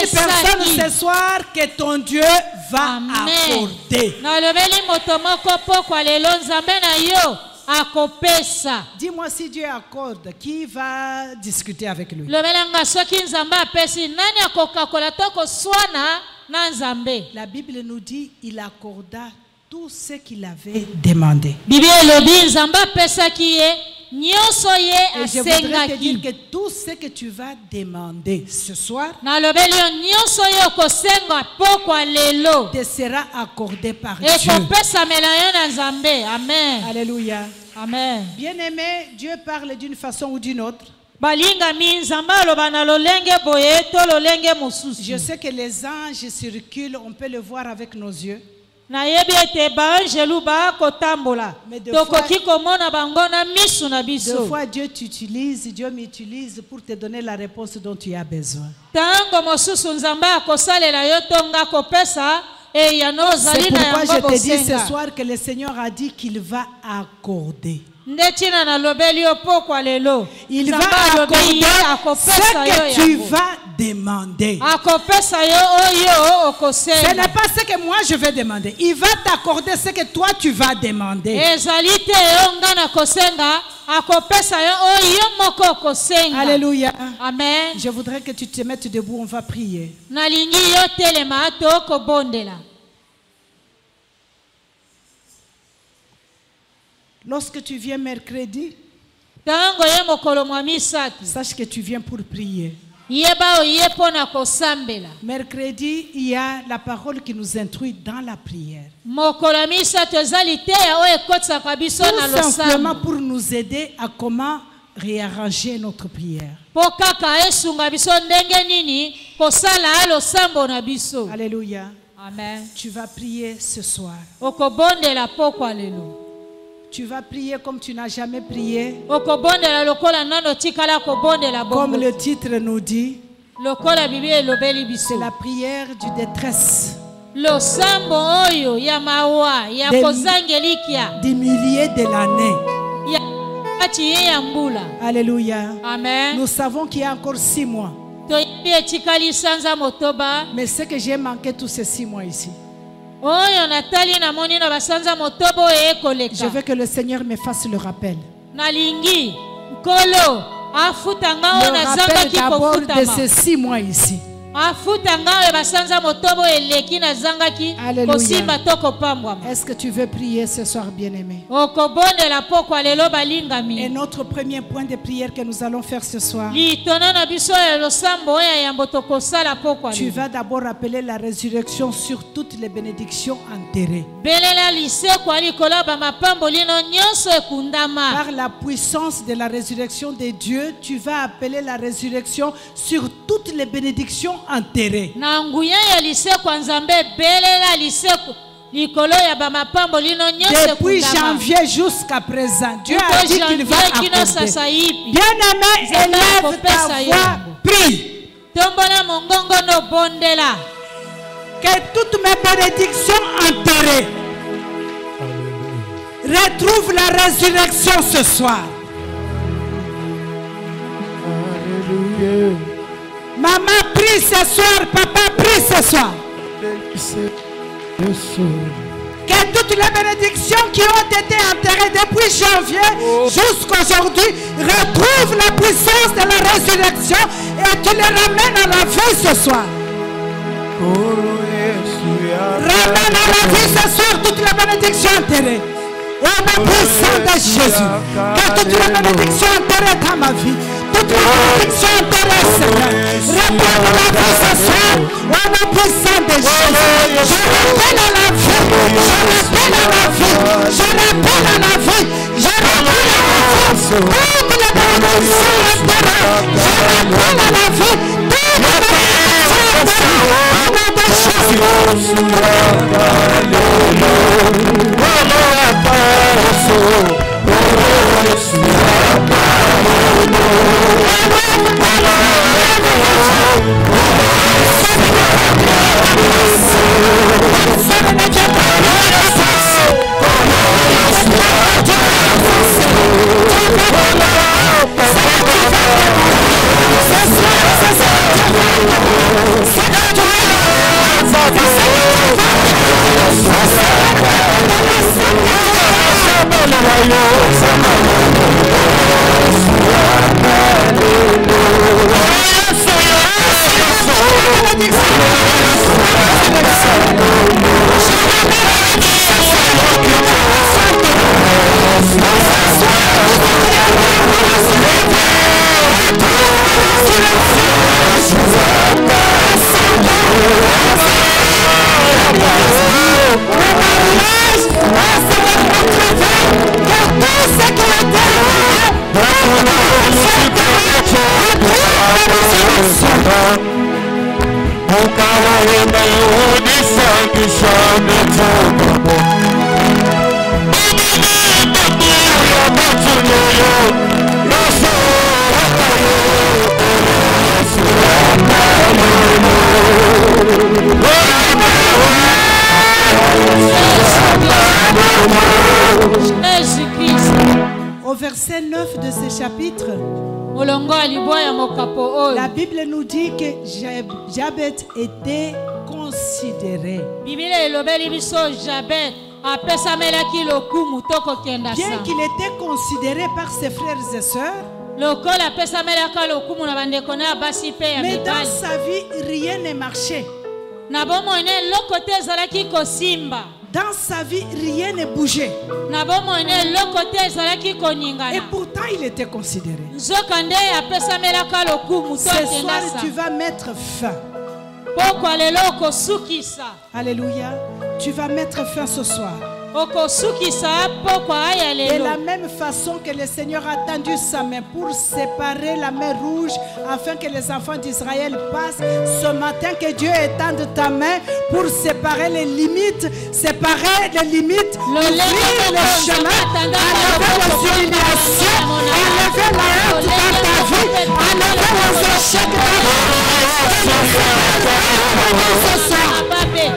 personne ce soir que ton Dieu va accorder. Dis-moi, si Dieu accorde, qui va discuter avec lui? La Bible nous dit il accorda tout ce qu'il avait demandé. Et je voudrais te dire que tout ce que tu vas demander ce soir te sera accordé par Dieu. Alléluia. Amen. Bien-aimé, Dieu parle d'une façon ou d'une autre. Je sais que les anges circulent, on peut le voir avec nos yeux. Mais deux fois Dieu t'utilise, Dieu m'utilise pour te donner la réponse dont tu as besoin. C'est pourquoi je te dis ce soir que le Seigneur a dit qu'il va accorder. Il va accorder ce que tu vas demander. Ce n'est pas ce que moi je vais demander. Il va t'accorder ce que toi tu vas demander. Alléluia. Amen. Je voudrais que tu te mettes debout, on va prier. Lorsque tu viens mercredi, sache que tu viens pour prier. Mercredi, il y a la parole qui nous instruit dans la prière. Tout simplement pour nous aider à comment réarranger notre prière. Alléluia. Amen. Tu vas prier ce soir. Tu vas prier comme tu n'as jamais prié. Comme le titre nous dit, c'est la prière du détresse. Des milliers de l'année. Alléluia. Amen. Nous savons qu'il y a encore 6 mois. Mais ce que j'ai manqué tous ces 6 mois ici. Je veux que le Seigneur me fasse le rappel. Le rappel d'abord de ces 6 mois ici. Alléluia. Est-ce que tu veux prier ce soir, bien-aimé? Et notre premier point de prière que nous allons faire ce soir, tu vas d'abord appeler la résurrection sur toutes les bénédictions enterrées. Par la puissance de la résurrection de Dieu, tu vas appeler la résurrection sur toutes les bénédictions enterrées. Depuis janvier jusqu'à présent, Dieu a dit qu'il va accorder. Bien-aimé, élève ta voix, prie. Que toutes mes bénédictions enterrées retrouvent la résurrection ce soir. Alléluia. Maman prie ce soir, papa prie ce soir. Que toutes les bénédictions qui ont été enterrées depuis janvier jusqu'à aujourd'hui retrouvent la puissance de la résurrection et tu les ramènes à la vie ce soir. Ramène à la vie ce soir toutes les bénédictions enterrées. Au nom puissant de Jésus, que toutes les bénédictions enterrées dans ma vie, toutes les bénédictions enterrées, Seigneur, reprenne la vie ce soir. Au nom puissant de Jésus, je rappelle à la vie, je rappelle à la vie, je rappelle à la vie, je rappelle à la vie, toutes les bénédictions enterrées, je rappelle à la vie, toutes les bénédictions enterrées, au nom de Jésus. Au verset 9 de ce chapitre, la Bible nous dit que Jabez était considéré. Bien qu'il était considéré par ses frères et sœurs, mais dans sa vie, rien ne marchait. Dans sa vie, rien ne bougeait. Et pourtant, il était considéré. Ce soir, tu vas mettre fin. Alléluia. Tu vas mettre fin ce soir. De la même façon que le Seigneur a tendu sa main pour séparer la mer rouge afin que les enfants d'Israël passent, ce matin que Dieu étende ta main pour séparer les limites, ouvrir le chemin, enlever les humiliations, enlever la honte dans ta vie, enlever les échecs dans ta vie.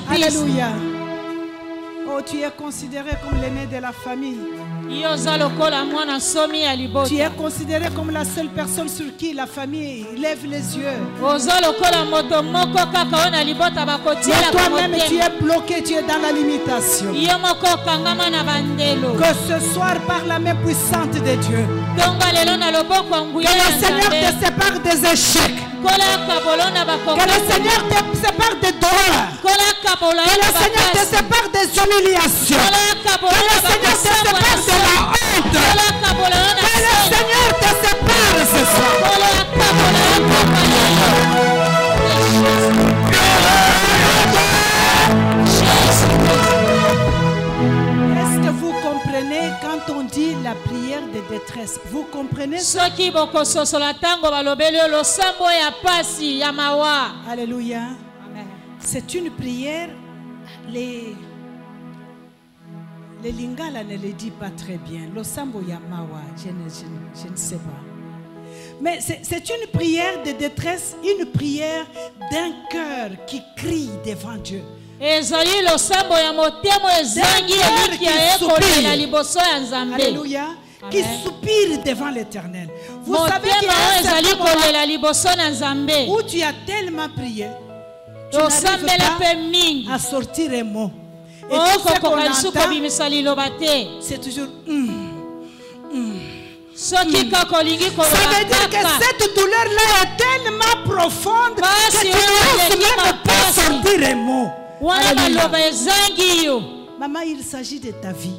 Alléluia. Oh, tu es considéré comme l'aîné de la famille. Tu es considéré comme la seule personne sur qui la famille lève les yeux. Et toi-même, tu es bloqué, tu es dans la limitation. Que ce soir, par la main puissante de Dieu, que le Seigneur te sépare des échecs. Que le Seigneur te sépare des douleurs. Que le Seigneur te sépare des humiliations. Que le Seigneur te sépare de la honte. Que le Seigneur te sépare ce soir. Est-ce que vous comprenez quand on dit la prière de détresse? Vous comprenez ça? Alléluia. C'est une prière. Les Lingala ne le dit pas très bien. Losambo Yamawa, je ne sais pas. Mais c'est une prière de détresse, une prière d'un cœur qui crie devant Dieu. Alléluia. Qui soupire devant l'Éternel. Vous savez qu'il y a un certain moment où tu as tellement prié, tu n'arrives pas à sortir un mot. Et tout ce qu'on entend, c'est toujours Ça veut dire que cette douleur-là est tellement profonde que tu n'oses même pas sortir un mot. Maman, il s'agit de ta vie.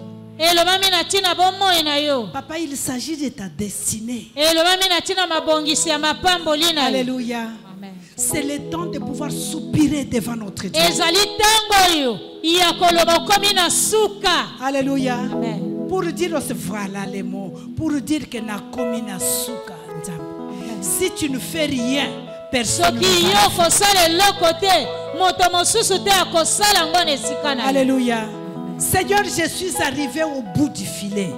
Papa, il s'agit de ta destinée. Alléluia. C'est le temps de pouvoir soupirer devant notre Dieu. Alléluia. Amen. Pour dire, voilà les mots, pour dire que na komina souka. Si tu ne fais rien, personne ne va. Alléluia. Seigneur, je suis arrivé au bout du filet.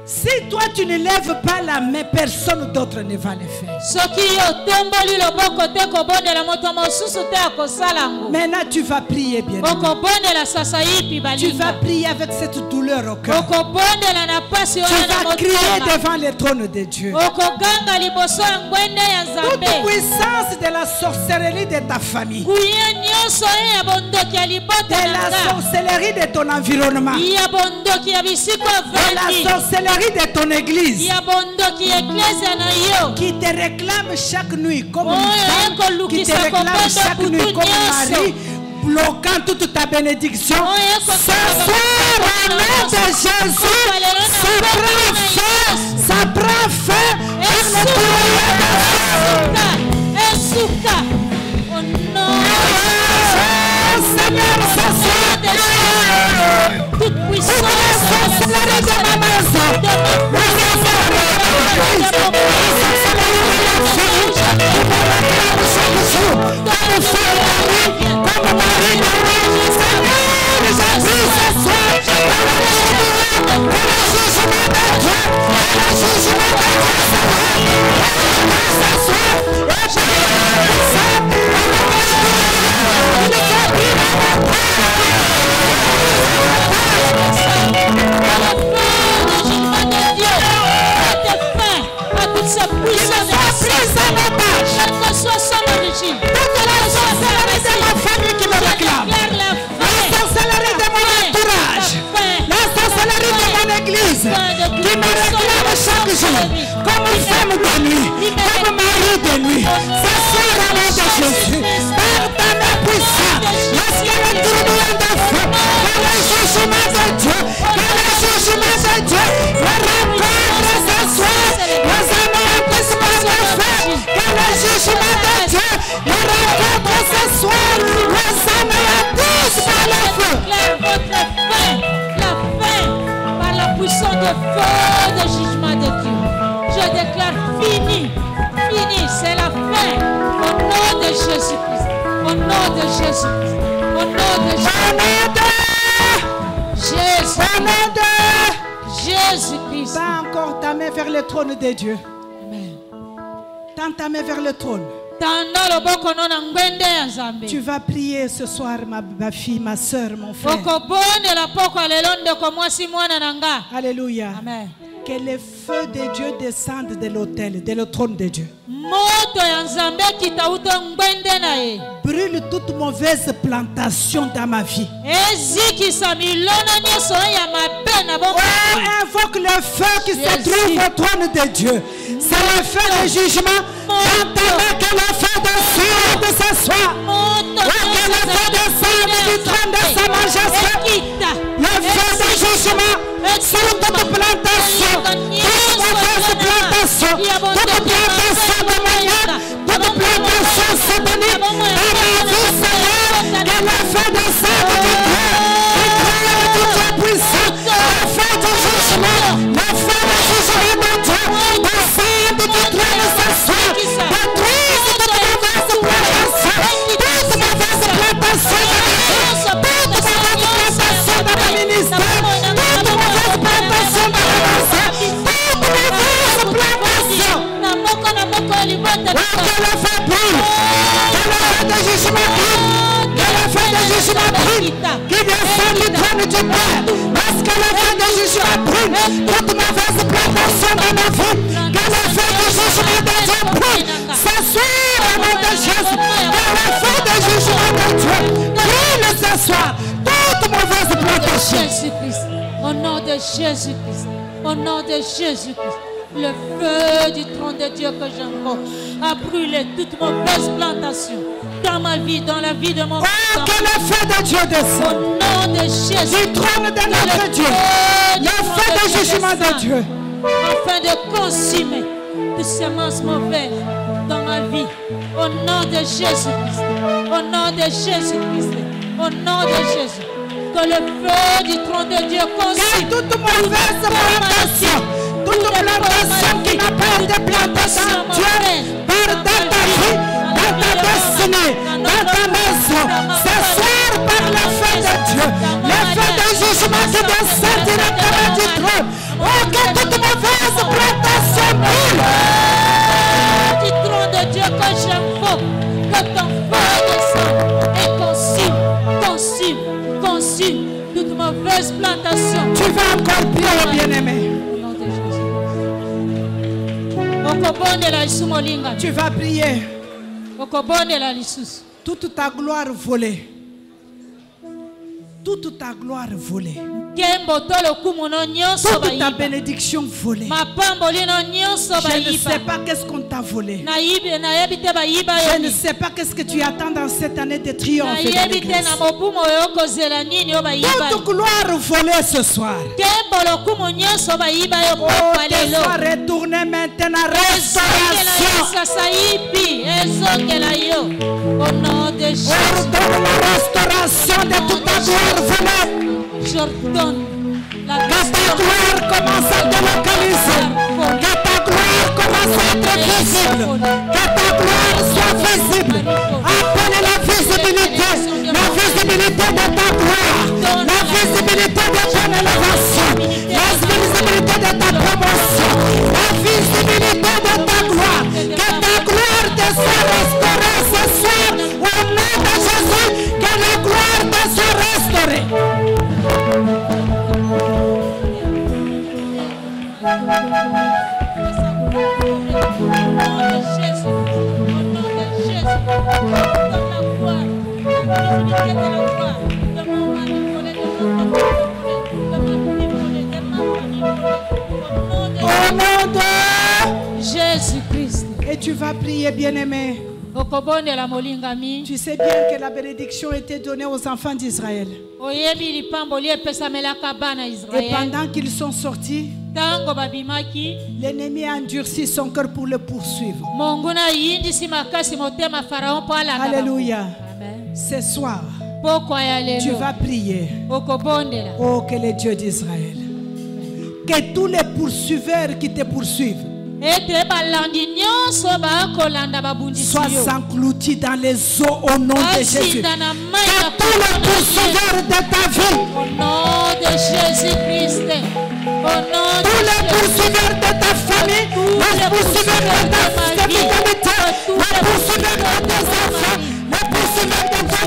Si toi tu ne lèves pas la main, personne d'autre ne va le faire. Maintenant tu vas prier bien. Tu vas prier avec cette douleur au cœur. Tu vas crier devant le trône de Dieu. Toute puissance de la sorcellerie de ta famille, de la sorcellerie de ton environnement, de la sorcellerie de ton église, qui te réclame chaque nuit comme une femme, qui te réclame chaque nuit comme un mari, bloquant toute ta bénédiction. Ce soir, au nom de Jésus, ça prend feu. Seigneur, ce soir, toute puissance de ma maison, qui me réclame chaque jour comme femme de nuit, comme mari de nuit. Ce soir, au nom de Jésus, par ta main puissante, lorsque le tournois de feu, que le jugement de Dieu, le rencontre ce soir, nous allons tous par le feu, que le jugement de Dieu, le rencontre ce soir, nous allons tous par le feu. Puissant de feu de jugement de Dieu. Je déclare fini, fini, c'est la fin. Au nom de Jésus-Christ. Au nom de Jésus-Christ. Au nom de Jésus-Christ. Tends encore ta main vers le trône de Dieu. Amen. Tends ta main vers le trône. Tu vas prier ce soir, ma fille, ma soeur, mon frère. Alléluia. Amen. Que le feu de Dieu descende de l'autel, de le trône de Dieu. Brûle toute mauvaise plantation dans ma vie. Invoque le feu qui se trouve au trône de Dieu. C'est le feu de jugement. Entendez que le feu descende de ce soir. Que le feu descende du trône de sa majesté. Le feu de jugement sur toute plantation. Toute mauvaise plantation. Toute plantation de manière. Toute plantation satanique. Dans ma vie, Seigneur, que le feu descende du trône. Du Dieu puissant. Le feu de jugement. Le feu de jugement de Dieu. Descende du trône ce soir. Détruise toute mauvaise plantation. Toute mauvaise plantation de ma vie. Toute mauvaise plantation de mon ministère. Toute mauvaise plantation de ma maison. Toute mauvaise plantation. Que le feu brûle. Que le feu de jugement brûle. Que le feu de jugement brûle. Qui descend du trône du Père. Parce que le feu de jugement brûle. Toute mauvaise plantation de ma vie. Que le feu de jugement de Dieu brûle. Ce soir, au nom de Jésus. Que le feu de jugement de Dieu brûle ce soir. Toute mauvaise plantation. Au nom de Jésus-Christ. Au nom de Jésus-Christ. Le feu du trône de Dieu que j'invoque a brûlé toute mauvaise plantation dans ma vie, dans la vie de mon fils. Que le feu de Dieu descende. Au nom de Jésus. Du trône de notre Dieu. Le feu de jugement de Dieu. Afin de consumer toutes semences mauvaises dans ma vie. Au nom de Jésus-Christ. Au nom de Jésus-Christ. Au nom de Jésus. Que le feu du trône de Dieu consume toute mauvaise plantation. Toute plantation qui n'a pas été plantée dans Dieu, par ta vie, dans ta descendance. destinée, dans ta maison. Ce soir, par le feu de Dieu, le feu de jugement qui descend directement du trône. Oh, que toute mauvaise plantation brûle. Du trône de Dieu que j'invoque, que ton feu descende et consume toute mauvaise plantation. Tu vas encore prier, bien-aimé. Tu vas prier. Toute ta gloire volée. Toute ta gloire volée. Toute ta bénédiction volée. Je ne sais pas qu'est-ce qu'on t'a volé. Je ne sais pas qu'est-ce que tu attends dans cette année de triomphe. Toute gloire volée ce soir. Soit retournée maintenant. Ordonne la restauration de toute ta gloire volée. J'ordonne la que ta gloire commence à te localiser. Que ta gloire commence à être visible. Que ta gloire soit visible. Appelle la visibilité. La visibilité de ta gloire. La visibilité de ton élévation. La visibilité de ta promotion. La visibilité de ta gloire. Que ta gloire te soit restaurée ce soir. Au nom de Jésus, que la gloire te soit restaurée. Au nom de Jésus-Christ. Et tu vas prier, bien-aimé. Tu sais bien que la bénédiction était donnée aux enfants d'Israël. Et pendant qu'ils sont sortis, l'ennemi a endurci son cœur pour le poursuivre. Alléluia. Ce soir, tu vas prier. Oh, que le Dieu d'Israël, que tous les poursuiveurs qui te poursuivent soient engloutis dans les eaux au nom de Jésus. Que tous les poursuiveurs de ta vie, tous les poursuiveurs de ta famille, les poursuiveurs de ta fidélité, les poursuiveurs de tes enfants, les poursuiveurs de ton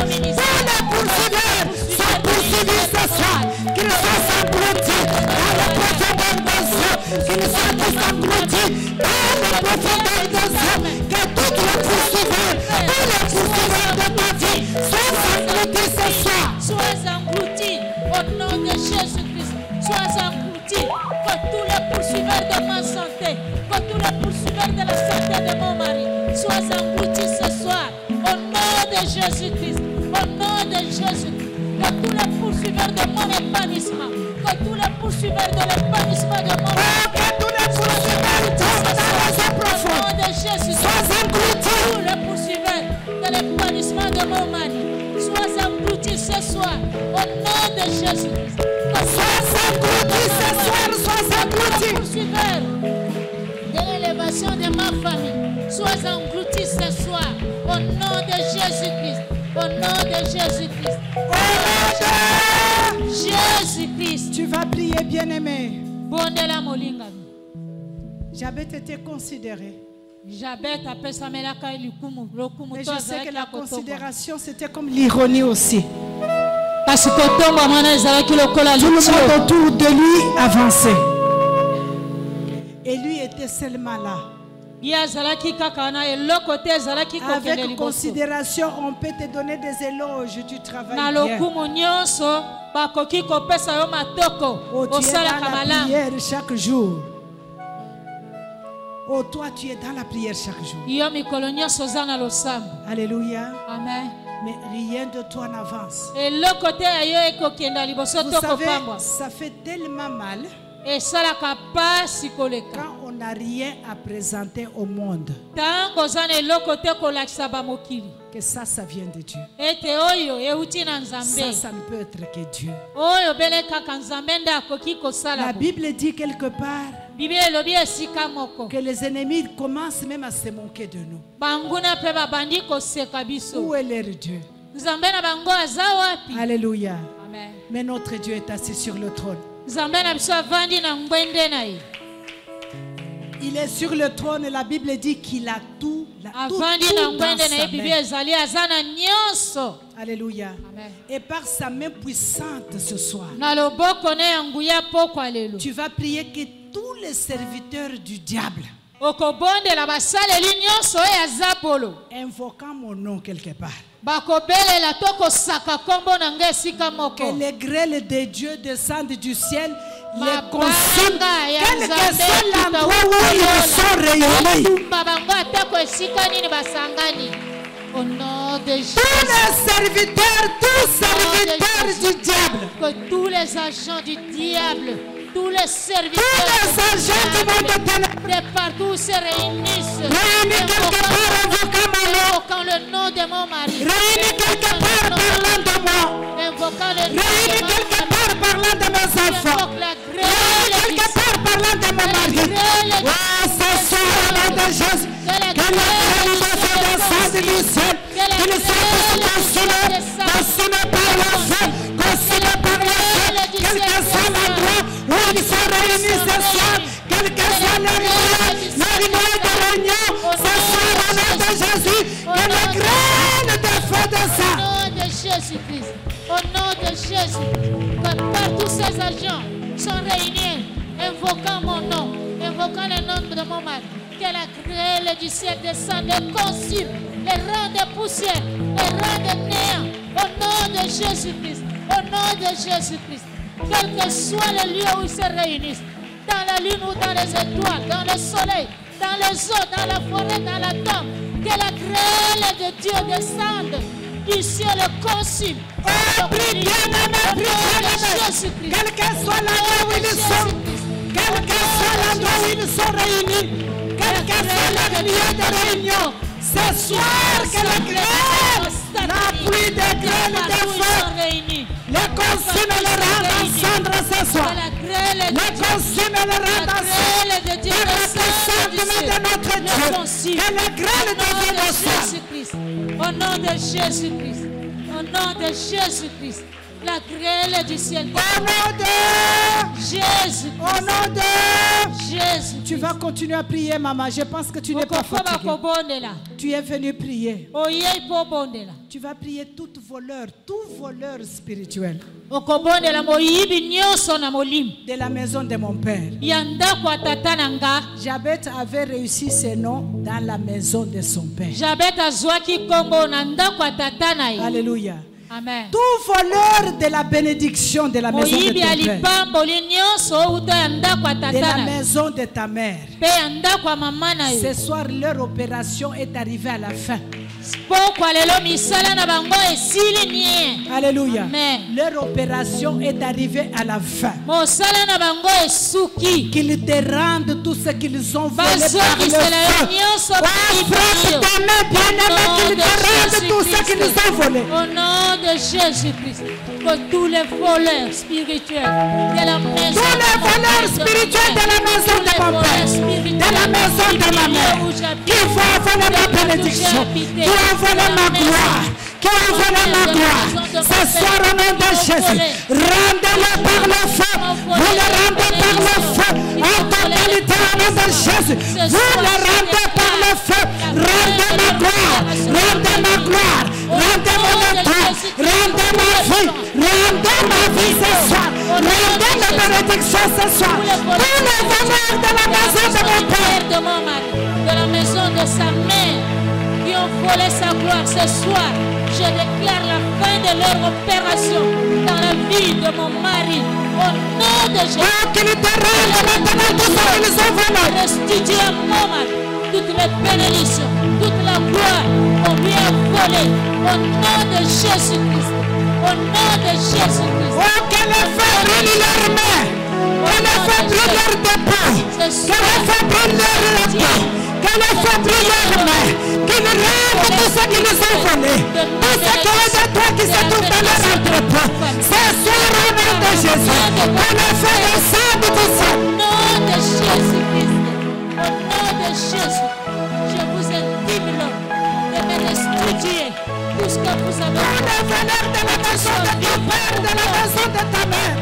ministère, tous les poursuiveurs sont poursuivis ce soir, qu'ils soient engloutis dans les profondeurs des eaux, qu'ils soient tous engloutis dans les profondeurs des eaux, que tous les poursuiveurs de ta vie soient engloutis ce soir. Sois engloutis au nom de Jésus-Christ. Sois engloutis que tous les poursuiveurs de ma santé, que tous les poursuiveurs de la santé de mon mari, sois engloutis ce soir au nom de Jésus-Christ. Au nom de Jésus-Christ. Que tous les poursuiveurs de mon épanouissement, que tous les poursuiveurs de l'épanouissement de mon mari, que tous les poursuiveurs tombent dans les eaux profondes. Au nom de Jésus-Christ. Sois engloutis. Tous les poursuiveurs de l'épanouissement de mon mari, sois engloutis ce soir au nom de Jésus-Christ. Sois engloutis ce soir, sois engloutis. Poursuiveurs de l'élévation de ma famille, sois engloutis ce soir au nom de Jésus-Christ. Au nom de Jésus-Christ. Au nom de Jésus-Christ. Tu vas prier, bien-aimé. J'avais été considéré. Mais je sais que la considération, c'était comme l'ironie aussi. Tout le monde autour de lui avançait. Et lui était seulement là. Avec considération, on peut te donner des éloges du travail bien. Oh, tu es dans la prière chaque jour. Oh, toi, tu es dans la prière chaque jour. Alléluia. Amen. Mais rien de toi n'avance. Vous savez, ça fait tellement mal quand on n'a rien à présenter au monde. Que ça vient de Dieu. Ça ne peut être que Dieu. La Bible dit quelque part que les ennemis commencent même à se moquer de nous. Où est leur Dieu? Alléluia. Amen. Mais notre Dieu est assis sur le trône. Il est sur le trône et la Bible dit qu'il a tout dans sa main. Alléluia. Amen. Et par sa main puissante ce soir, tu vas prier que tous les serviteurs du diable, invoquant mon nom quelque part, que les grêles de Dieu descendent du ciel, les consument, quel que soit l'endroit où ils sont réunis. Au nom de Jésus. Tous les serviteurs du diable, que tous les agents du diable, tous les serviteurs, tous les agents du monde de ténèbres, de partout se réunissent, réunis quelque part invoquant le nom de mon mari, réunis quelque part parlant de moi, invoquant le nom réunis quelque part parlant de mes enfants, réunis quelque part parlant de mon mari. Oh, ce soir, au nom de Jésus, que la grêle descende du ciel, qu'ils soient consumés par le feu, consumés par le feu, quel que soit l'endroit où ils sont réunis ce soir, quel que soit leur moyen de réunion, ce soir, au nom de Jésus, que la grêle de feu descende. Au nom de Jésus-Christ, au nom de Jésus, que partout ces agents sont réunis, invoquant mon nom, invoquant le nom de mon mari, que la grêle du ciel descende et consume les rangs de poussière, les rangs de néant, au nom de Jésus-Christ, au nom de Jésus-Christ, quel que soit le lieu où ils se réunissent, dans la lune ou dans les étoiles, dans le soleil, dans les eaux, dans la forêt, dans la tombe, que la grêle de Dieu descende du ciel et consume. Oh, prie bien, Jésus-Christ. Quel que soit l'endroit où ils sont, quel que soit l'endroit où ils sont réunis, quel que soit leur lieu de réunion, ce soir que la grêle, la pluie de grêle de feu, les consume et les rend en cendres ce soir. Les consume et les rend en cendres. Que le descendement de notre Dieu, que la grêle devienne au ciel. Au nom de Jésus-Christ, au nom de Jésus-Christ, la grêle du ciel. Au nom de Jésus. Au nom de Jésus. Tu vas continuer à prier, maman. Je pense que tu n'es pas fatiguée. Tu es venu prier. Tu vas prier tout voleur spirituel de la maison de mon père. Jabet avait réussi ses noms dans la maison de son père. Alléluia. Amen. Tout voleur de la bénédiction de la maison de ton père, de la maison de ta mère, ce soir leur opération est arrivée à la fin. Alléluia. Amen. Leur opération est arrivée à la fin. Qu'ils te rendent tout ce qu'ils ont volé par le feu. Frappe ta main, bien-aimé, qu'ils te rendent tout ce qu'ils ont volé. Au nom de Jésus-Christ, que tous les voleurs spirituels de la maison, tous les voleurs spirituels de la maison de mon père, de la maison de ma mère, qui vont voler ma bénédiction, qui ont volé ma gloire, qui ont volé ma gloire, ce soir au nom de Jésus, rendez-le par le feu, vous le rendez par le feu, en totalité au nom de Jésus, vous le rendez par le feu, rendez ma gloire, rendez ma gloire, rendez mon état, rendez ma vie ce soir, rendez ma bénédiction ce soir, tous les voleurs de la maison de mon père, de mon mari, de la maison de sa mère, qui ont volé sa gloire ce soir, je déclare la fin de leur opération dans la vie de mon mari. Au nom de Jésus, restitue à mon mari toutes les bénédictions, toute la gloire qu'on lui a volée. Au nom de Jésus-Christ. Au nom de Jésus-Christ. Oh, que le feu brûle leurs mains. Que le feu brûle leurs dépôts. Que le feu brûle leurs dépôts. Que Que les feux brûlent leur main. Qu'ils rendent tout ce qui nous ont volé. Tout ce qui est de toi qui se trouve dans leur entrepôt. Ce soir, au nom de Jésus. Que les feux descendent du ciel. Au nom de Jésus-Christ. Au nom de Jésus. Je vous intime de me restituer tout ce que vous avez Pour les voleurs de la maison de ton père, de la maison de ta mère.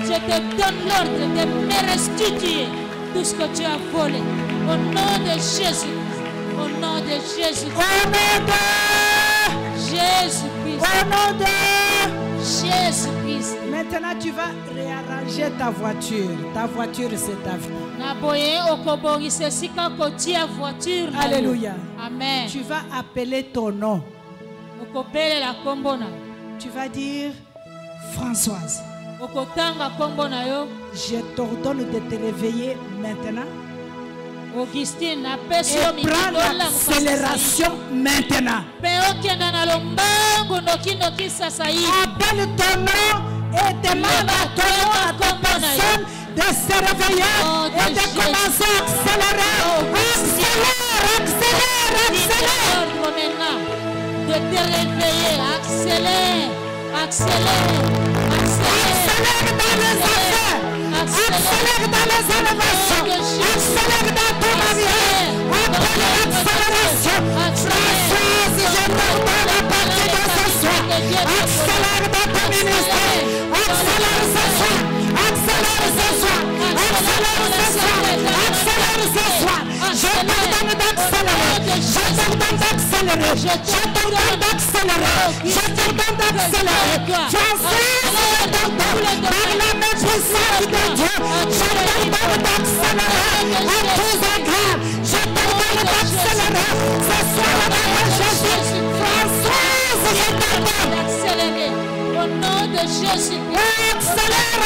Je te donne l'ordre de me restituer tout ce que tu as volé. Au nom de Jésus. Au nom de Jésus. Au nom de Jésus-Christ. Au nom de Jésus-Christ. Maintenant, tu vas réarranger ta voiture. Ta voiture, c'est ta vie. Alléluia. Amen. Tu vas appeler ton nom. Tu vas dire Françoise. Je t'ordonne de te réveiller maintenant. Augustine, et prends l'accélération maintenant. Appelle ton nom et demande à ton nom, à ta personne de se réveiller et de commencer à accélérer. Accélère. De te réveiller, accélère dans les affaires, accélère dans les élévations, accélère dans ton mariage, appelle l'accélération. Françoise, je t'ordonne à partir de ce soir, accélère dans ton ministère, accélère ce soir, accélère ce soir, accélère ce soir, accélère ce soir. Je t'ordonne d'accélérer, je t'ordonne d'accélérer, je t'ordonne d'accélérer, je t'ordonne d'accélérer. Françoise, je t'ordonne par la main puissante de Dieu, je t'ordonne d'accélérer à tous égards, je t'ordonne d'accélérer ce soir au nom de Jésus. Françoise, je t'ordonne d'accélérer au nom de Jésus. Accélère.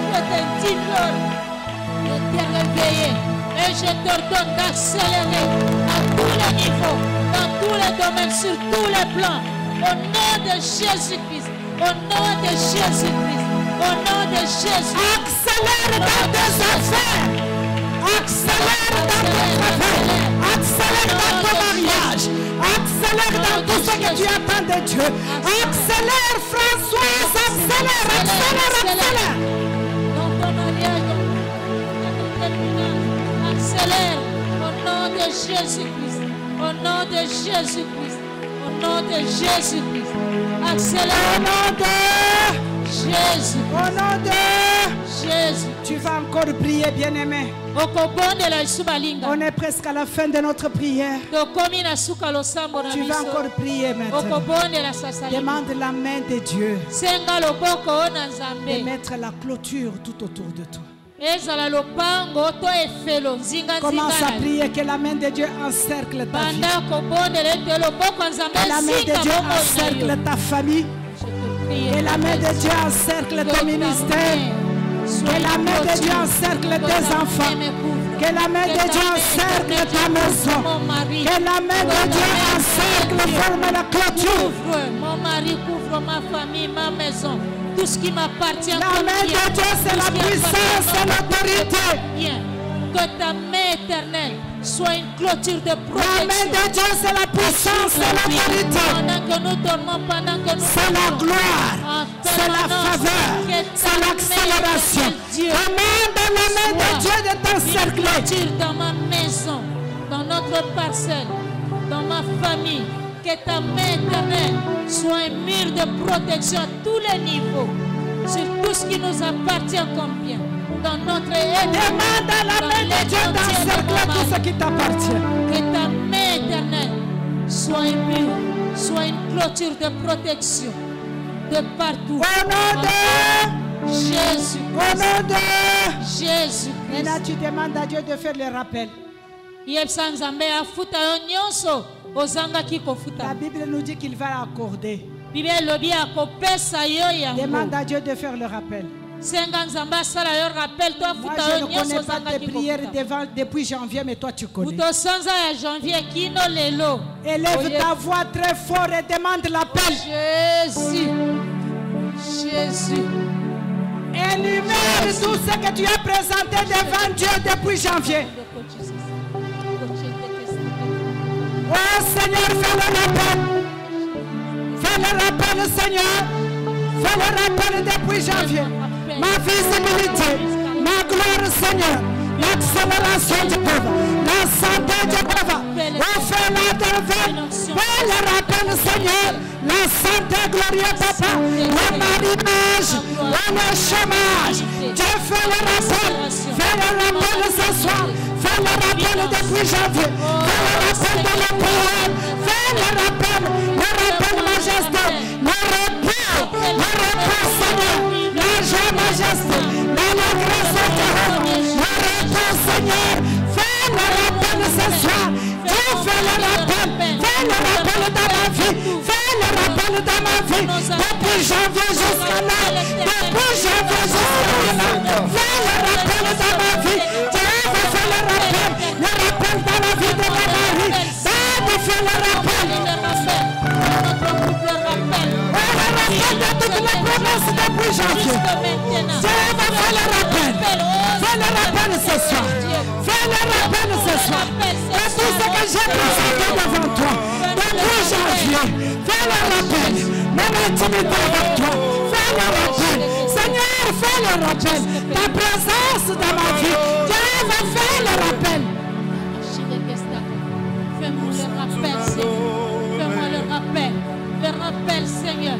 Je t'intime de te réveiller et je t'ordonne d'accélérer à tous les niveaux, dans tous les domaines, sur tous les plans. Au nom de Jésus-Christ. Au nom de Jésus-Christ. Au nom de Jésus. Accélère dans tes affaires. Accélère dans tes affaires. Accélère dans ton mariage. Accélère dans tout ce que tu attends de Dieu. Accélère, Françoise. Accélère. Dans ton mariage, dans ton tribunal. Accélère. Au nom de Jésus-Christ. Au nom de Jésus-Christ. Au nom de Jésus-Christ. Accélère. Au nom de Jésus. Au nom de Jésus. Tu vas encore prier, bien-aimé. On est presque à la fin de notre prière. Tu vas encore prier maintenant. Demande la main de Dieu et mettre la clôture tout autour de toi. Commence à prier que la main de Dieu encercle ta vie. Que la main de Dieu encercle ta famille. Que la main de Dieu encercle ton ministère. Que la main de Dieu encercle tes enfants. Que la main de Dieu encercle ta maison. Que la main de Dieu encercle, forme la clôture. Mon mari couvre ma famille, ma maison. Tout ce qui m'appartient. La main de Dieu, c'est la puissance et l'autorité. Que ta main éternelle soit une clôture de protection. La main de Dieu, c'est la puissance et l'autorité. C'est la gloire, c'est la faveur, c'est l'accélération. Demande à la main de Dieu de t'encercler. Dans ma maison, dans notre parcelle, dans ma famille. Que ta main éternelle soit un mur de protection à tous les niveaux, sur tout ce qui nous appartient comme bien. Dans notre aide, demande à la main de Dieu d'encercler tout ce qui t'appartient. Que ta main éternelle soit un mur, soit une clôture de protection de partout. Au nom de Jésus. Au nom de Jésus. Maintenant tu demandes à Dieu de faire le rappel. La Bible nous dit qu'il va accorder. Demande à Dieu de faire le rappel. Moi, je ne connais pas tes prières depuis janvier, mais toi tu connais. Élève ta voix très fort et demande l'appel. Jésus. Jésus. Énumère tout ce que tu as présenté devant Dieu depuis janvier. Oh Seigneur, fais le rappel. Fais le rappel, Seigneur. Fais le rappel depuis janvier. Ma visibilité, ma gloire, Seigneur. L'accélération du peuple, la santé du peuple. Oh, fais-la devant. Fais le rappel, Seigneur. La santé, glorieux Papa. Le marinage, le chômage. Dieu fait le rappel. Fais le rappel ce soir. Fais le rappel depuis janvier. Fais le rappel de la prière. Fais le rappel majesté. Le repos, Seigneur. La joie majesté. La grâce au cœur. Le repos, Seigneur. Fais le rappel ce soir. Dieu fait le rappel. Fais le rappel dans ma vie. Fais le rappel dans ma vie. Depuis janvier jusqu'à là. Depuis janvier jusqu'à là. Fais le rappel dans ma vie. Dieu va faire le rappel. Le rappel dans la vie de ma mari. Dieu fait le rappel. De toutes les promesses depuis janvier. Dieu va faire le rappel. Fais le rappel ce soir. Fais le rappel ce soir. De tout ce que j'ai présenté devant toi. Depuis janvier. Fais le rappel. Mon intimité avec toi. Fais le rappel. Seigneur, fais le rappel. Ta présence dans ma vie. Dieu va faire le rappel. Fais-moi le rappel, Seigneur. Fais-moi le rappel. Le rappel, Seigneur.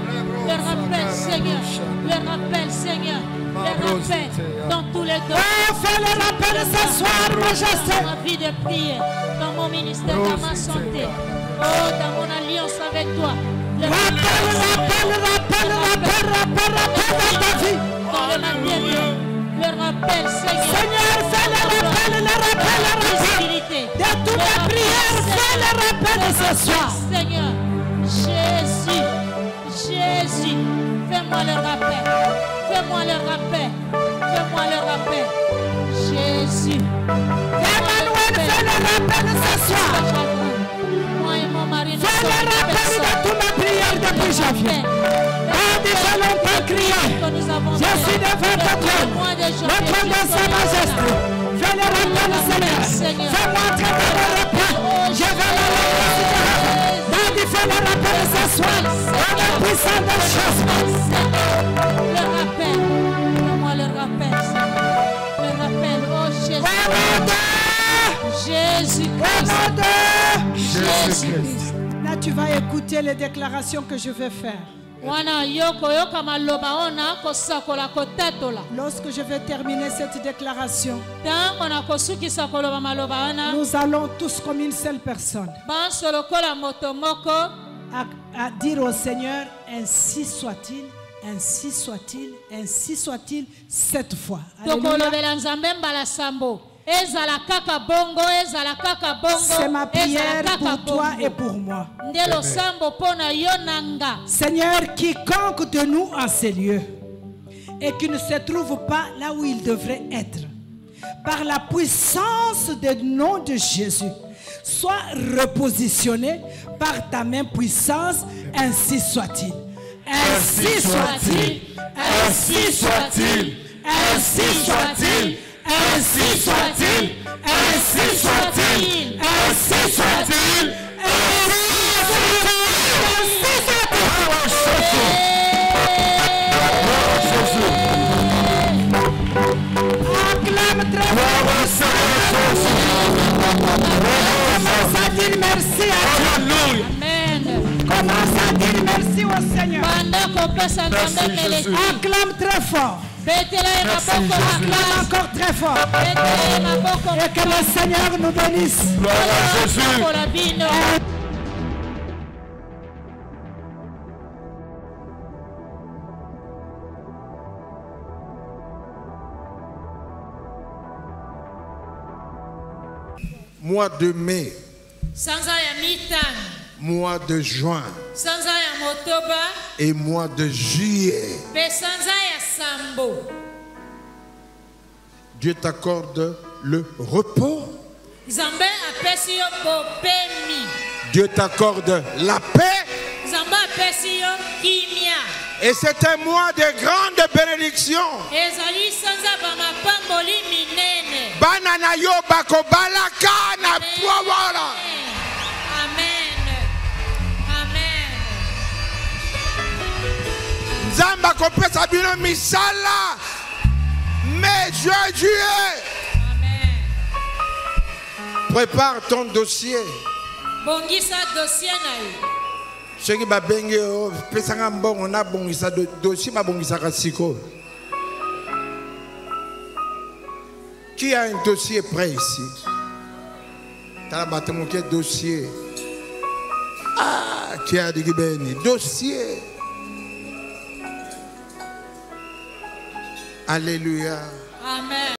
Le rappel, Seigneur. Le rappel, Seigneur. Le rappel dans tous les domaines. Oh, fais le rappel ce soir, majesté. Dans ma vie de prière, dans mon ministère, dans ma santé. Oh, dans mon alliance avec toi. Rappel dans ta vie. Dans le matériel. Le rappel, Seigneur. Seigneur, fais le rappel. De toutes les prières, fais le rappel ce soir. Seigneur, Jésus, fais-moi le rappel. Fais-moi le rappel. Fais-moi le rappel. Jésus. Emmanuel, fais le rappel ce soir. Moi et mon mari, fais le rappel de toutes mes prières depuis janvier. Quand il fait longtemps crier, je suis devant ton trône, le trône de sa majesté. Fais le rappel, Seigneur. Fais-moi entrer dans le rappel. Je vais le rappel. Quand il fait le rappel ce soir, on est puissant de choses. Le rappel. Fais-moi le rappel, Seigneur. Le rappel, oh Jésus. Jésus-Christ. Là, tu vas écouter les déclarations que je vais faire. Lorsque je vais terminer cette déclaration, nous allons tous comme une seule personne à dire au Seigneur, ainsi soit-il, ainsi soit-il, ainsi soit-il, 7 fois. C'est ma prière pour toi et pour moi. Seigneur, quiconque de nous en ces lieux et qui ne se trouve pas là où il devrait être, par la puissance du nom de Jésus, soit repositionné par ta main puissance, ainsi soit-il. Ainsi soit-il, ainsi soit-il, ainsi soit-il. Ainsi soit-il, ainsi soit-il, ainsi soit-il, ainsi acclame très fort. Commence à dire merci à Dieu. Amen. Commence à dire merci au Seigneur. Acclame très fort. Acclame encore très fort. Et que le Seigneur nous bénisse. Gloire à Jésus. Mois de mai. Mois de juin. Et mois de juillet. Dieu t'accorde le repos. Dieu t'accorde la paix. Et c'est un mois de grande bénédiction. bako balaka na pouvoir. Amen. Amen. Nzamba kopesa bino misala. Mais Dieu. Amen. Prépare ton dossier. Bongisa dossier na yo. Ceux qui va bengue pesanga mbongo na bongisa dossier ba bongisa kasiko. Qui a un dossier prêt ici? T'as la bâtiment qui est dossier. Ah, qui a dit dossier. Alléluia. Amen.